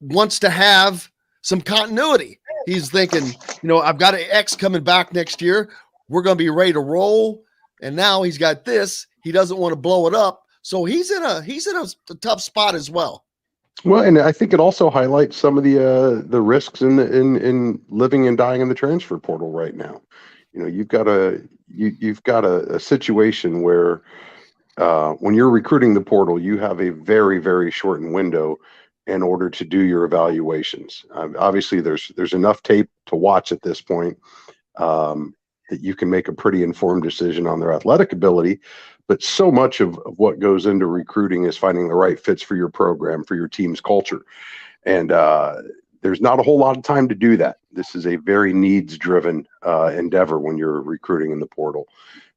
wants to have some continuity. He's thinking, I've got an X coming back next year. We're going to be ready to roll. and now he's got this. He doesn't want to blow it up, so he's in a tough spot as well. Well, and I think it also highlights some of the risks in living and dying in the transfer portal right now. You've got a situation where when you're recruiting the portal, you have a very, very shortened window in order to do your evaluations. Obviously, there's enough tape to watch at this point that you can make a pretty informed decision on their athletic ability. But so much of what goes into recruiting is finding the right fits for your program, for your team's culture. And there's not a whole lot of time to do that. This is a very needs-driven endeavor when you're recruiting in the portal.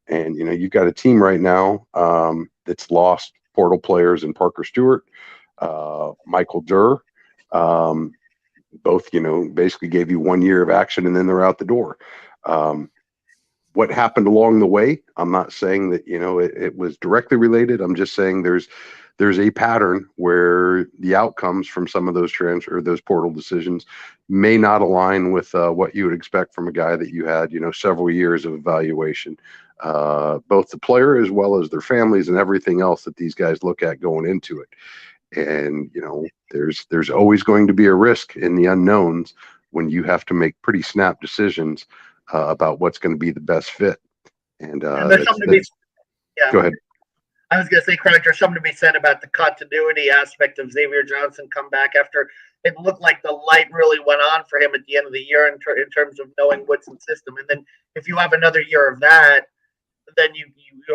And, you've got a team right now that's lost portal players in Parker Stewart, Michael Durr. Both, basically gave you 1 year of action and then they're out the door. What happened along the way, I'm not saying that, it was directly related. I'm just saying there's a pattern where the outcomes from some of those those portal decisions may not align with what you would expect from a guy that you had, several years of evaluation, both the player as well as their families and everything else that these guys look at going into it. And, there's always going to be a risk in the unknowns when you have to make pretty snap decisions about what's going to be the best fit. And there's something to be, yeah. Go ahead. I was going to say, Craig, there's something to be said about the continuity aspect of Xavier Johnson come back after it looked like the light really went on for him at the end of the year in terms of knowing Woodson's system. And then if you have another year of that, then you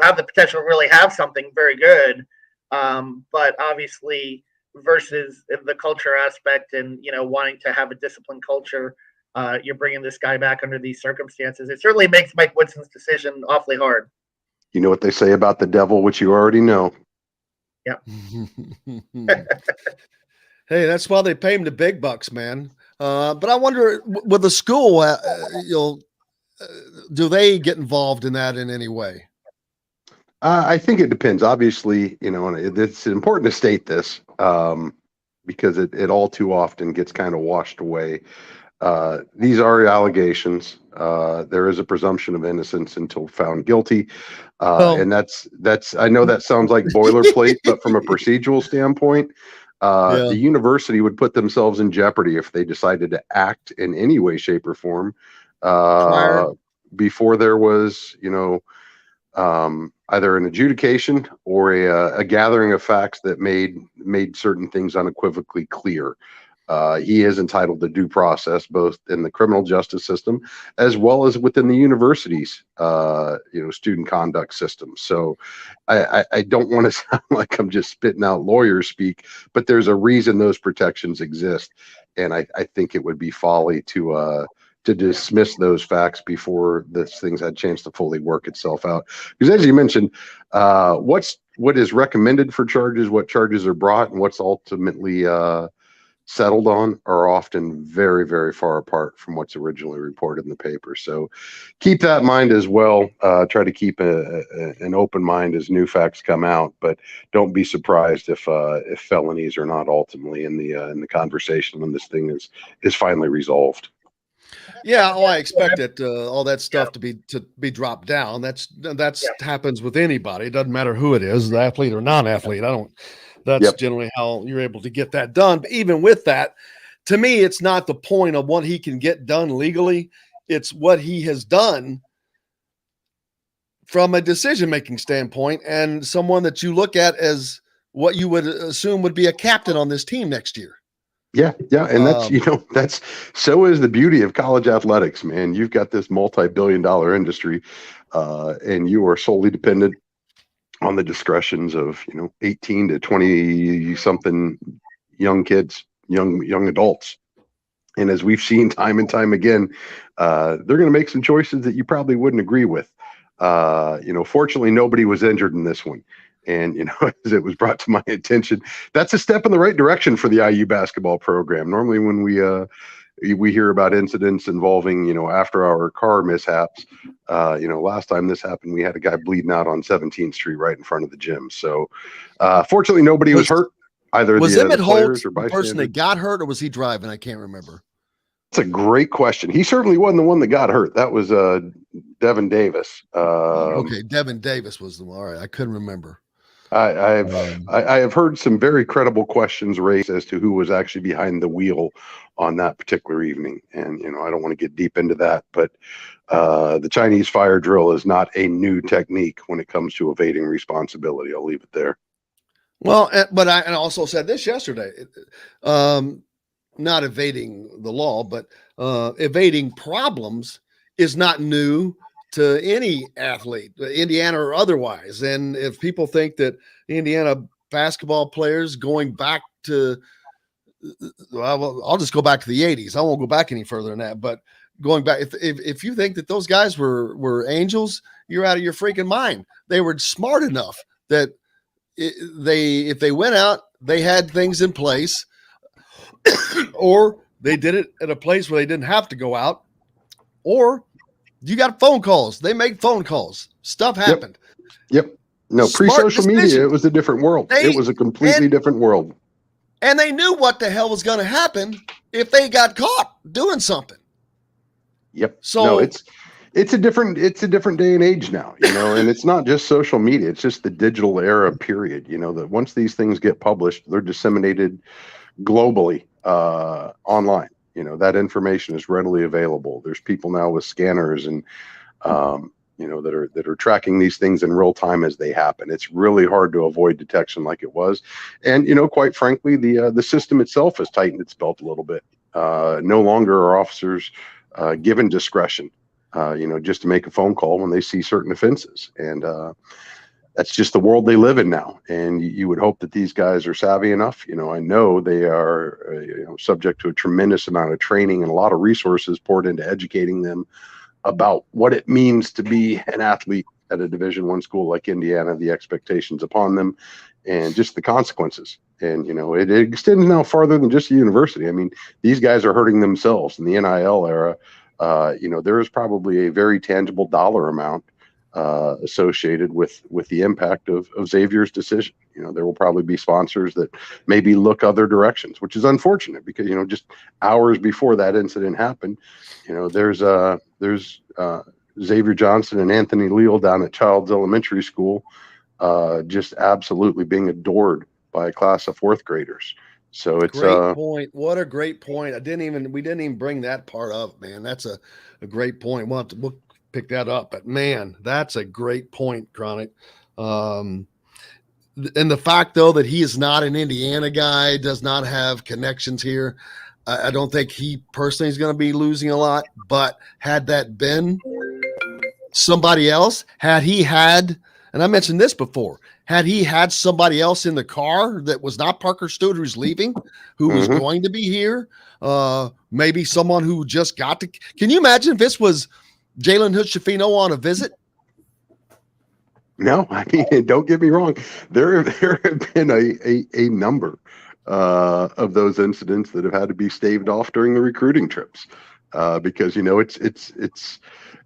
have the potential to really have something very good. But obviously versus the culture aspect and, wanting to have a disciplined culture, you're bringing this guy back under these circumstances. It certainly makes Mike Woodson's decision awfully hard. You know what they say about the devil, which you already know. Yeah. Hey, that's why they pay him the big bucks, man. But I wonder, with the school, do they get involved in that in any way? I think it depends. Obviously, and it's important to state this because it all too often gets kind of washed away. These are allegations. There is a presumption of innocence until found guilty. And that's, I know that sounds like boilerplate, but from a procedural standpoint, the university would put themselves in jeopardy if they decided to act in any way, shape, or form before there was, either an adjudication or a gathering of facts that made certain things unequivocally clear. He is entitled to due process, both in the criminal justice system as well as within the university's, student conduct system. So I don't want to sound like I'm just spitting out lawyer speak, but there's a reason those protections exist. And I think it would be folly to dismiss those facts before this thing's had a chance to fully work itself out. Because as you mentioned, what is recommended for charges, what charges are brought, and what's ultimately settled on are often very, very far apart from what's originally reported in the paper. So keep that in mind as well. Try to keep an open mind as new facts come out, but don't be surprised if felonies are not ultimately in the conversation when this thing is finally resolved. Yeah, I expect it. All that stuff to be dropped down. That's happens with anybody. It doesn't matter who it is, the athlete or non-athlete. That's generally how you're able to get that done. But even with that, to me, it's not the point of what he can get done legally. It's what he has done from a decision-making standpoint and someone that you look at as what you would assume would be a captain on this team next year. Yeah. And that's so is the beauty of college athletics, man. You've got this multi-billion-dollar industry, and you are solely dependent on the discretions of 18 to 20 something young kids, young adults. And as we've seen time and time again, they're going to make some choices that you probably wouldn't agree with. Fortunately, nobody was injured in this one. And, as it was brought to my attention, that's a step in the right direction for the IU basketball program. Normally when we hear about incidents involving, after-hour car mishaps, last time this happened, we had a guy bleeding out on 17th Street right in front of the gym. So fortunately, nobody was hurt. Either was the Emmett players Holt or the person that got hurt, or was he driving? I can't remember. a great question. He certainly wasn't the one that got hurt. That was Devin Davis. Okay, Devin Davis was the one. All right, I couldn't remember. I have heard some very credible questions raised as to who was actually behind the wheel on that particular evening, and I don't want to get deep into that, but the Chinese fire drill is not a new technique when it comes to evading responsibility. I'll leave it there. Well, but I also said this yesterday. Not evading the law, but evading problems is not new to any athlete, Indiana or otherwise. And if people think that Indiana basketball players going back to, well, I'll just go back to the 80s. I won't go back any further than that. But going back, if you think that those guys were angels, you're out of your freaking mind. They were smart enough that if they went out, they had things in place, or they did it at a place where they didn't have to go out, or you got phone calls. They make phone calls. Stuff happened. Yep. No, pre-social media, it was a different world. It was a completely different world. And they knew what the hell was going to happen if they got caught doing something. Yep. So no, it's a different day and age now, and it's not just social media. It's just the digital era period, that once these things get published, they're disseminated globally online. That information is readily available. There's people now with scanners and that are tracking these things in real time as they happen. It's really hard to avoid detection like it was. And quite frankly, the system itself has tightened its belt a little bit. No longer are officers given discretion just to make a phone call when they see certain offenses. And that's just the world they live in now. And you would hope that these guys are savvy enough. I know they are subject to a tremendous amount of training and a lot of resources poured into educating them about what it means to be an athlete at a Division I school like Indiana, the expectations upon them, and just the consequences. And, it extends now farther than just the university. I mean, these guys are hurting themselves in the NIL era. There is probably a very tangible dollar amount associated with the impact of Xavier's decision. There will probably be sponsors that maybe look other directions, which is unfortunate because, just hours before that incident happened, there's Xavier Johnson and Anthony Leal down at Childs Elementary School, just absolutely being adored by a class of fourth graders. So it's great point. What a great point. We didn't even bring that part up, man. That's a great point. We'll pick that up, but man, that's a great point, Chronic. And the fact though, that he is not an Indiana guy, does not have connections here. I don't think he personally is going to be losing a lot, but had that been somebody else, and I mentioned this before, had he had somebody else in the car that was not Parker Stewart who's leaving, who was going to be here, maybe someone who just got to, can you imagine if this was Jalen Hood-Schifino on a visit? No, I mean, don't get me wrong. There have been a number of those incidents that have had to be staved off during the recruiting trips because, it's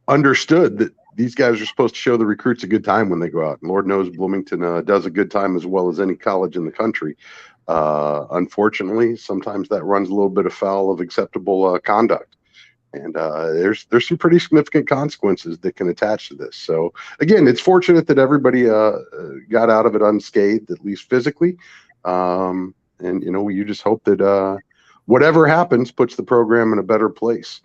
understood that these guys are supposed to show the recruits a good time when they go out. And Lord knows Bloomington does a good time as well as any college in the country. Unfortunately, sometimes that runs a little bit afoul of acceptable conduct. And there's some pretty significant consequences that can attach to this. So, again, it's fortunate that everybody got out of it unscathed, at least physically. And, you just hope that whatever happens puts the program in a better place.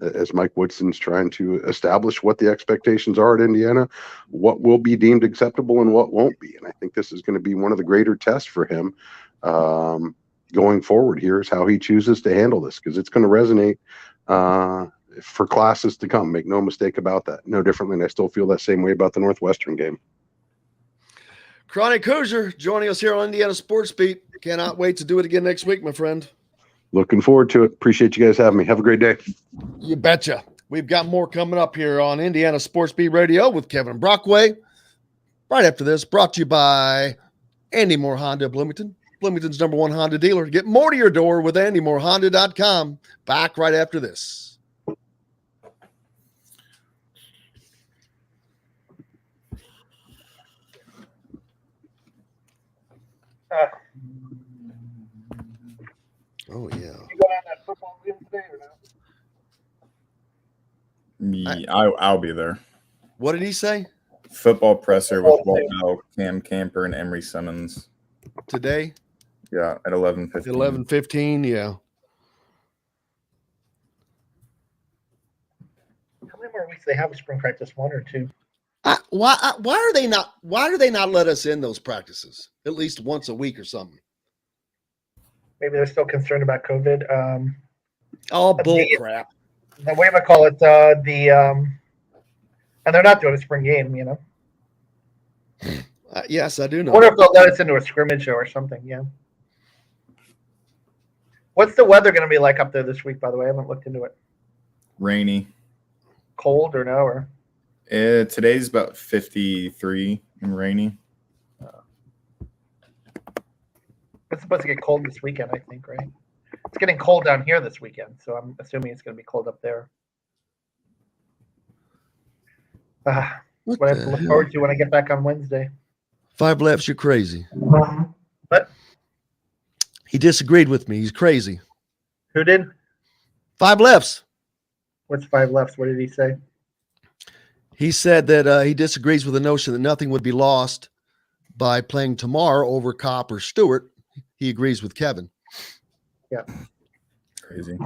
As Mike Woodson's trying to establish what the expectations are at Indiana, what will be deemed acceptable and what won't be. And I think this is going to be one of the greater tests for him going forward. Here's how he chooses to handle this, because it's going to resonate for classes to come. Make no mistake about that. No differently, and I still feel that same way about the Northwestern game. Chronic Hoosier joining us here on Indiana Sports Beat. Cannot wait to do it again next week, my friend. Looking forward to it. Appreciate you guys having me. Have a great day. You betcha. We've got more coming up here on Indiana Sports Beat Radio with Kevin Brockway. Right after this, brought to you by Andy Moore Honda of Bloomington, Bloomington's #1 Honda dealer. Get more to your door with AndyMooreHonda.com. Back right after this. Oh, yeah. You go down that football I'll be there. What did he say? Football presser with Walt Bell, Cam Camper, and Emery Simmons. Today? Yeah, at 11:15. 11:15, yeah. How many more weeks do they have of spring practice? 1 or 2? Why do they not let us in those practices at least once a week or something? Maybe they're still concerned about COVID. Oh, bull crap. The way I call it, and they're not doing a spring game, you know. Yes, I do know. I wonder if they'll let us into a scrimmage show or something. Yeah. What's the weather going to be like up there this week? By the way, I haven't looked into it. Rainy. Cold or no? Or today's about 53 and rainy. it's supposed to get cold this weekend, I think, right? It's getting cold down here this weekend, so I'm assuming it's going to be cold up there. What I have to look forward to when I get back on Wednesday. 5 Lefts, you're crazy. What? He disagreed with me. He's crazy. Who did? 5 Lefts. What's 5 Lefts? What did he say? He said that he disagrees with the notion that nothing would be lost by playing tomorrow over Kopp or Stewart. He agrees with Kevin. Yeah. Crazy.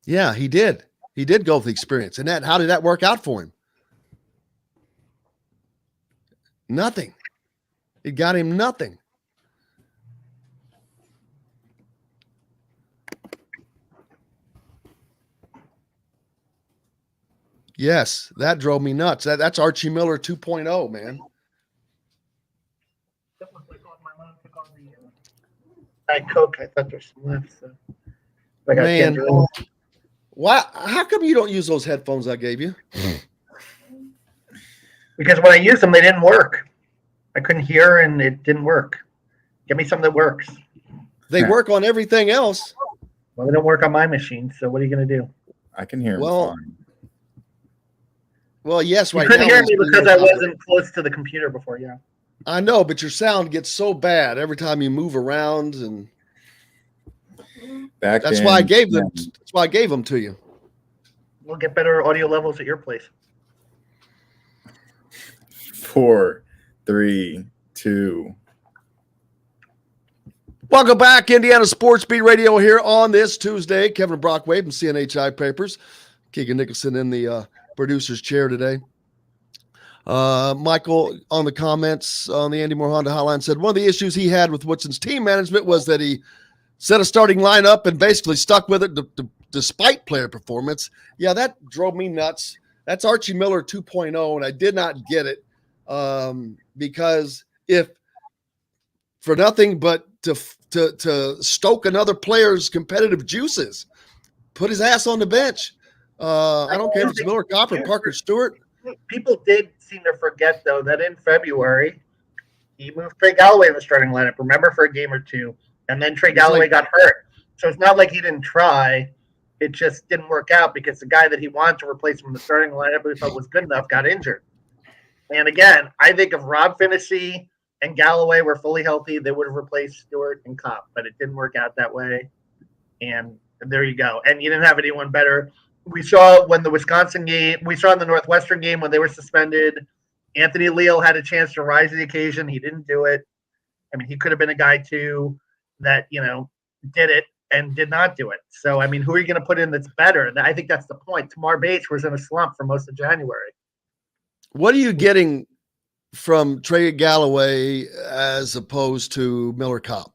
Yeah, he did. He did go with the experience. And how did that work out for him? Nothing. It got him nothing. Yes, that drove me nuts. That's Archie Miller 2.0, man. Coke. I thought there's some left. So. Man, why? How come you don't use those headphones I gave you? Because when I used them, they didn't work. I couldn't hear, and it didn't work. Give me something that works. They work on everything else. Well, they don't work on my machine. So what are you going to do? I can hear him fine. Well, yes, right you now. couldn't hear me because I wasn't close to the computer before, yeah. I know, but your sound gets so bad every time you move around, and that's why I gave them. That's why I gave them to you. We'll get better audio levels at your place. 4, 3, 2. Welcome back, Indiana Sports Beat Radio here on this Tuesday. Kevin Brockway from CNHI Papers. Keegan Nicholson in the producer's chair today. Michael on the comments on the Andy Moore Honda hotline said one of the issues he had with Woodson's team management was that he set a starting lineup and basically stuck with it despite player performance. Yeah, that drove me nuts. That's Archie Miller 2.0, and I did not get it because if for nothing but to stoke another player's competitive juices, put his ass on the bench. I don't care if it's Miller Kopp or Parker Stewart. People did seem to forget, though, that in February, he moved Trey Galloway in the starting lineup, remember, for a game or two, and then Trey Galloway got hurt. So it's not like he didn't try. It just didn't work out because the guy that he wanted to replace him in the starting lineup who thought was good enough got injured. And again, I think if Rob Finney and Galloway were fully healthy, they would have replaced Stewart and Kopp, but it didn't work out that way. And there you go. And you didn't have anyone better. We saw when the Wisconsin game, we saw in the Northwestern game when they were suspended, Anthony Leal had a chance to rise to the occasion. He didn't do it. I mean, he could have been a guy too that, did it and did not do it. So, I mean, who are you going to put in that's better? I think that's the point. Tamar Bates was in a slump for most of January. What are you getting from Trey Galloway as opposed to Miller Kopp?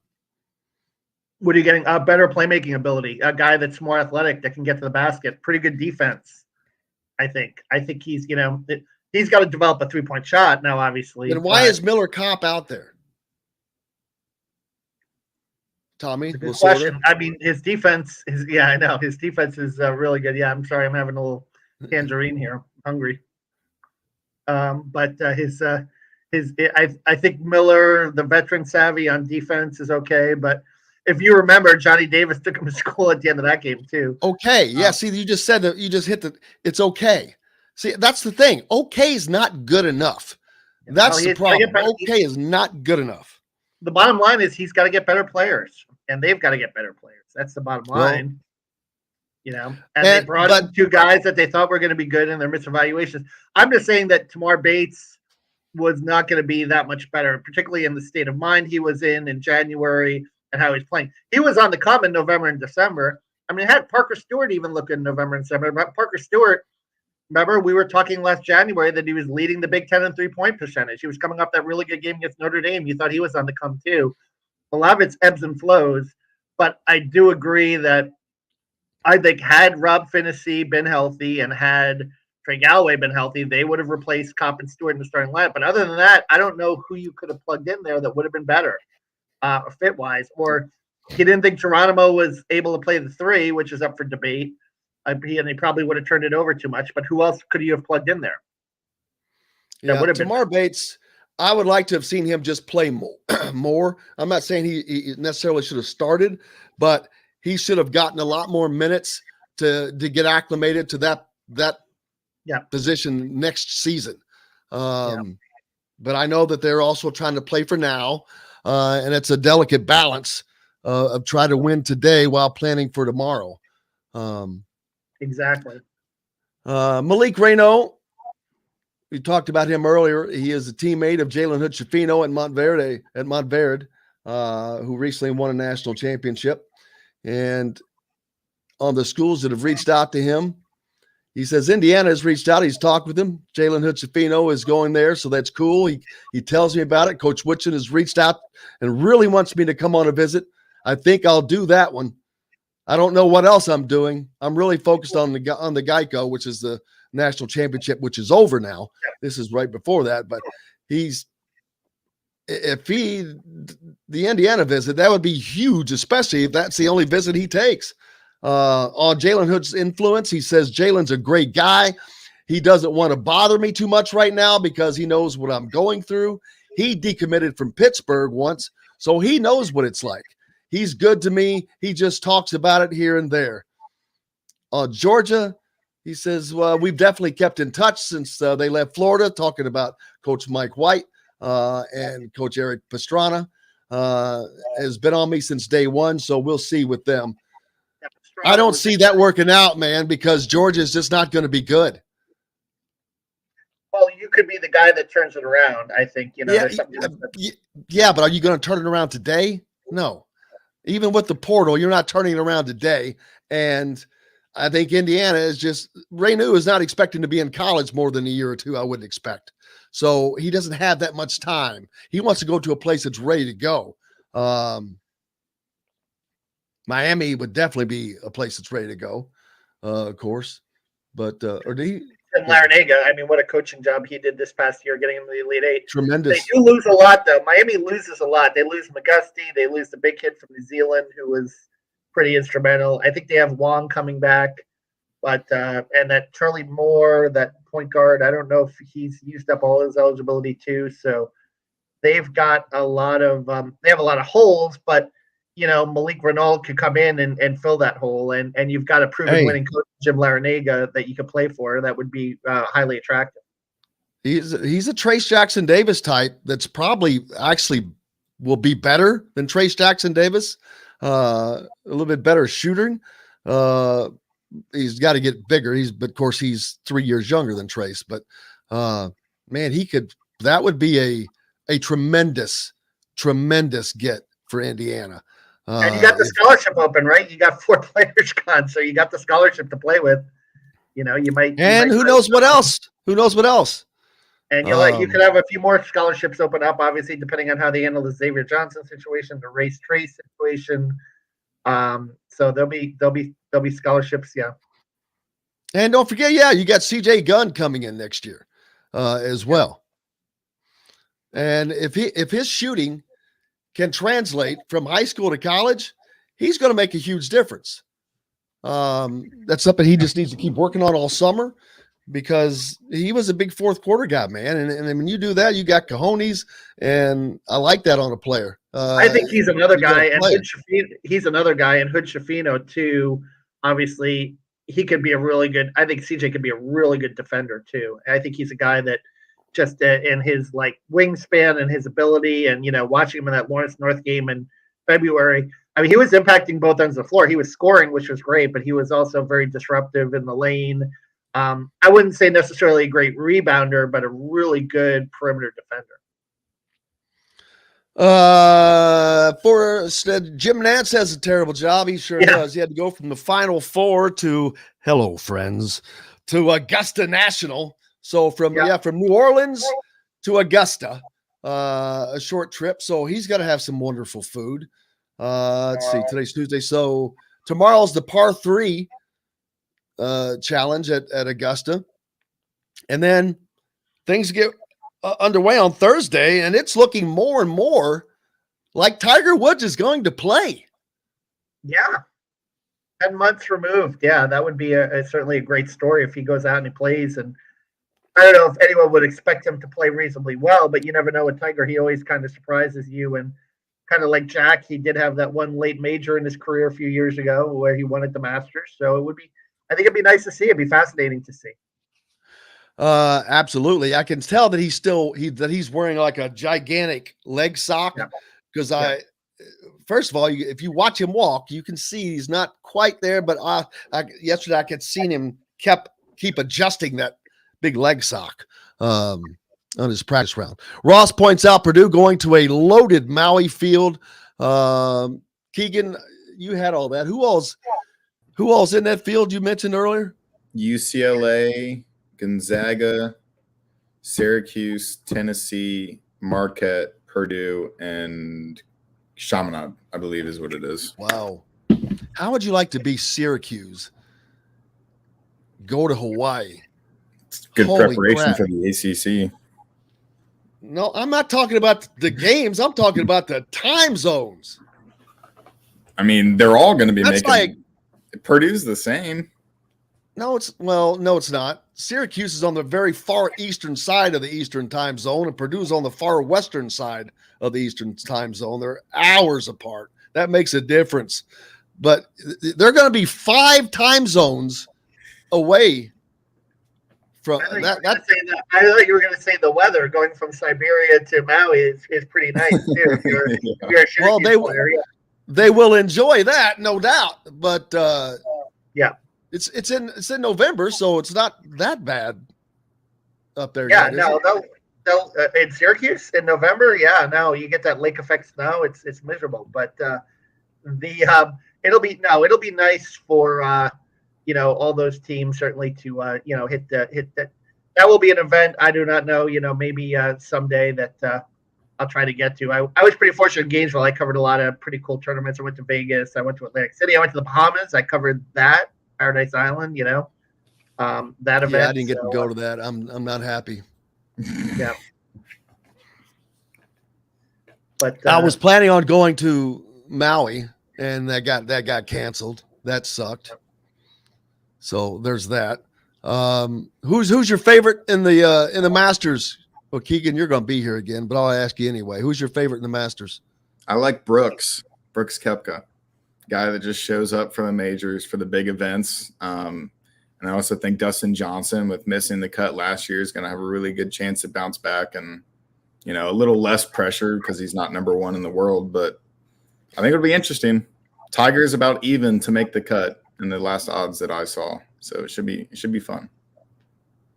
What are you getting? A better playmaking ability, a guy that's more athletic that can get to the basket, pretty good defense. I think he's, he's got to develop a 3-point shot now, obviously. Then why is Miller Kopp out there? Tommy, good question. I mean, his defense is, I know his defense is really good. Yeah, I'm sorry, I'm having a little tangerine here. I'm hungry. But I think Miller, the veteran savvy on defense, is okay. But if you remember, Johnny Davis took him to school at the end of that game too. Okay, yeah. See, you just said that. You just hit it's okay. See, that's the thing. Okay is not good enough. That's the problem. Okay is not good enough. the bottom line is he's got to get better players, and they've got to get better players. That's the bottom line. And they brought in 2 guys that they thought were going to be good in their misevaluations. I'm just saying that Tamar Bates was not going to be that much better, particularly in the state of mind he was in January and how he's playing. He was on the come in November and December. I mean, it had Parker Stewart even look in November and December. But Parker Stewart, remember, we were talking last January that he was leading the Big Ten in 3-point percentage. He was coming off that really good game against Notre Dame. You thought he was on the come too. A lot of it's ebbs and flows, but I do agree that I think had Rob Finney been healthy and had Trey Galloway been healthy, they would have replaced Kopp and Stewart in the starting lineup. But other than that, I don't know who you could have plugged in there that would have been better fit-wise. Or he didn't think Geronimo was able to play the 3, which is up for debate. And he probably would have turned it over too much. But who else could you have plugged in there? That would have Tamar Bates, I would like to have seen him just play more. I'm not saying he necessarily should have started, but he should have gotten a lot more minutes to get acclimated to that position next season. But I know that they're also trying to play for now, and it's a delicate balance of trying to win today while planning for tomorrow. Exactly. Malik Reynaud, we talked about him earlier. He is a teammate of Jalen Hood-Schifino at Montverde, who recently won a national championship. And on the schools that have reached out to him, he says Indiana has reached out. He's talked with him. Jalen Hood-Schifino is going there, so that's cool. He tells me about it. Coach Woodson has reached out and really wants me to come on a visit. I think I'll do that one. I don't know what else I'm doing. I'm really focused on the Geico, which is the national championship, which is over now. This is right before that, but the Indiana visit, that would be huge, especially if that's the only visit he takes. On Jalen Hood's influence, he says Jalen's a great guy. He doesn't want to bother me too much right now because he knows what I'm going through. He decommitted from Pittsburgh once, so he knows what it's like. He's good to me. He just talks about it here and there. Georgia, he says, well, we've definitely kept in touch since they left Florida, talking about Coach Mike White and Coach Eric Pastrana. Has been on me since day one, so we'll see with them. I don't see that working out, man, because Georgia is just not going to be good. Well, you could be the guy that turns it around, I think. There's something but are you going to turn it around today? No. Even with the portal, you're not turning it around today. And I think Indiana is just – Reynaud is not expecting to be in college more than a year or two, I wouldn't expect. So he doesn't have that much time. He wants to go to a place that's ready to go. Miami would definitely be a place that's ready to go, of course. But or do he? And Larinaga, I mean, what a coaching job he did this past year, getting him to the Elite Eight. Tremendous. They do lose a lot, though. Miami loses a lot. They lose McGusty. They lose the big kid from New Zealand, who was pretty instrumental. I think they have Wong coming back, but and that Charlie Moore, that point guard, I don't know if he's used up all his eligibility too. So they've got a lot of they have a lot of holes, but Malik Renaud could come in and fill that hole, and you've got a proven winning coach, Jim Larinaga, that you could play for. That would be highly attractive. He's a Trace Jackson Davis type that's probably actually will be better than Trace Jackson Davis. A little bit better shooting. He's got to get bigger. But of course he's 3 years younger than Trace. But man, that would be a tremendous get for Indiana. And you got the scholarship open, right? You got 4 players gone, so you got the scholarship to play with. You might. And who knows what else? Who knows what else? And you could have a few more scholarships open up, obviously, depending on how they handle the Xavier Johnson situation, the Race Trace situation. So there'll be scholarships, yeah. And don't forget, you got CJ Gunn coming in next year, as well. And if his shooting can translate from high school to college, he's going to make a huge difference. That's something he just needs to keep working on all summer, because he was a big fourth quarter guy, man. And when you do that, you got cojones, and I like that on a player. I think he's another guy, and he's another guy, and Hood-Schifino too. Obviously, he could be a really good. I think CJ could be a really good defender too. I think he's a guy that just in his like wingspan and his ability, and watching him in that Lawrence North game in February. I mean, he was impacting both ends of the floor. He was scoring, which was great, but he was also very disruptive in the lane. I wouldn't say necessarily a great rebounder, but a really good perimeter defender. Jim Nance has a terrible job. He sure does. He had to go from the Final Four to hello friends to Augusta National. So from New Orleans to Augusta, a short trip. So he's got to have some wonderful food. Let's see. Today's Tuesday, so tomorrow's the par 3 challenge at Augusta, and then things get underway on Thursday, and it's looking more and more like Tiger Woods is going to play. Yeah. 10 months removed. Yeah, that would be certainly a great story if he goes out and he plays. And I don't know if anyone would expect him to play reasonably well, but you never know with Tiger. He always kind of surprises you. And kind of like Jack, he did have that one late major in his career a few years ago where he won at the Masters. So I think it'd be nice to see. It'd be fascinating to see. Absolutely. I can tell that he's wearing like a gigantic leg sock because first of all, if you watch him walk, you can see he's not quite there, but yesterday I could see him keep adjusting that big leg sock on his practice round. Ross points out Purdue going to a loaded Maui field. Keegan, you had all that. Who all's in that field you mentioned earlier? UCLA, Gonzaga, Syracuse, Tennessee, Marquette, Purdue, and Chaminade, I believe is what it is. Wow. How would you like to be Syracuse? Go to Hawaii. It's good Holy preparation crap. for the ACC. No, I'm not talking about the games. I'm talking about the time zones. I mean, they're all going to be That's making Purdue's the same. No, it's not. Syracuse is on the very far eastern side of the Eastern time zone, and Purdue's on the far western side of the Eastern time zone. They're hours apart. That makes a difference. But they're going to be 5 time zones away from that. I thought you were going to say the weather going from Siberia to Maui is pretty nice too. If you're a Syracuse player, they will enjoy that, no doubt. But It's in November, so it's not that bad up there. Yeah, no, they'll in Syracuse in November. Yeah, no, you get that lake effect snow. It's miserable, but it'll be nice for all those teams certainly to hit that. That will be an event. I do not know. Maybe someday that I'll try to get to. I was pretty fortunate in Gainesville. I covered a lot of pretty cool tournaments. I went to Vegas. I went to Atlantic City. I went to the Bahamas. I covered that. Paradise Island, that event. Yeah, I didn't get to go to that. I'm not happy. Yeah. But I was planning on going to Maui, and that got canceled. That sucked. So there's that. Who's your favorite in the Masters? Well, Keegan, you're going to be here again, but I'll ask you anyway. Who's your favorite in the Masters? I like Brooks Koepka. Guy that just shows up for the majors, for the big events. And I also think Dustin Johnson, with missing the cut last year, is going to have a really good chance to bounce back and, a little less pressure because he's not number 1 in the world. But I think it'll be interesting. Tiger is about even to make the cut in the last odds that I saw. So it should be fun.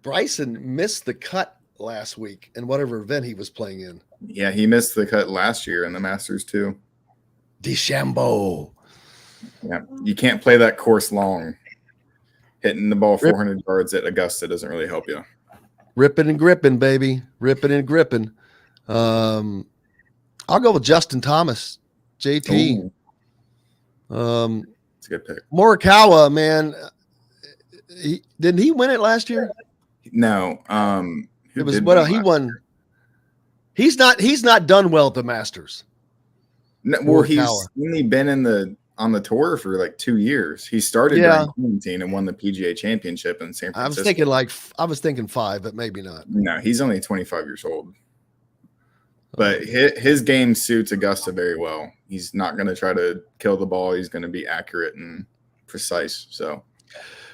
Bryson missed the cut last week in whatever event he was playing in. Yeah, he missed the cut last year in the Masters too. DeChambeau. Yeah, you can't play that course long. Hitting the ball 400 yards at Augusta doesn't really help you. Ripping and gripping, baby. Ripping and gripping. I'll go with Justin Thomas, JT. It's a good pick. Morikawa, man. Didn't he win it last year? No. It was he won. He's not done well at the Masters. No, well, he's only been on the tour for like 2 years. He started during quarantine and won the PGA Championship in San Francisco. I was thinking 5, but maybe not. No, he's only 25 years old. But his game suits Augusta very well. He's not going to try to kill the ball. He's going to be accurate and precise. So,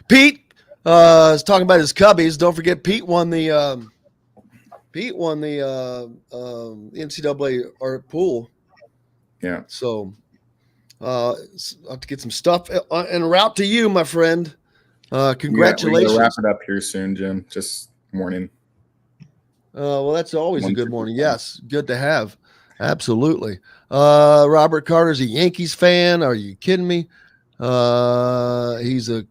Pete is talking about his Cubbies. Don't forget, Pete won the Pete won the NCAA art pool. Yeah. So I'll have to get some stuff en route to you, my friend. Congratulations. We gotta wrap it up here soon, Jim. Just morning. Well, that's always a good 1:55. morning. Yes, good to have. Absolutely. Robert Carter's a Yankees fan. Are you kidding me? He's a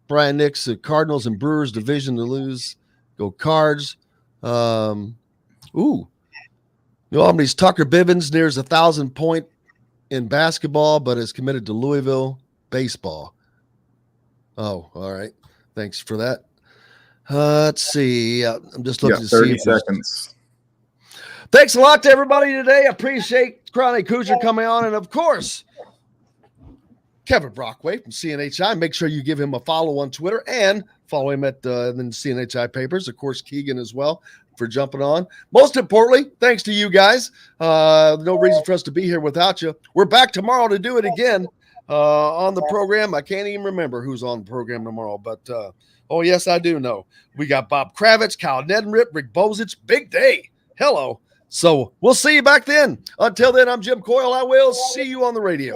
Brian Nix, the Cardinals and Brewers division to lose. Go Cards. New Albany's Tucker Bivens nears 1,000 point in basketball, but is committed to Louisville baseball. Oh, all right. Thanks for that. Let's see. I'm just looking to 30 see. seconds. Thanks a lot to everybody today. I appreciate Chronic Hoosier coming on. And of course, Kevin Brockway from CNHI. Make sure you give him a follow on Twitter and follow him at the CNHI papers. Of course, Keegan as well for jumping on. Most importantly, thanks to you guys. No reason for us to be here without you. We're back tomorrow to do it again on the program. I can't even remember who's on the program tomorrow, but oh, yes, I do know. We got Bob Kravitz, Kyle Nedenrip, Rick Bozich. Big day. Hello. So we'll see you back then. Until then, I'm Jim Coyle. I will see you on the radio.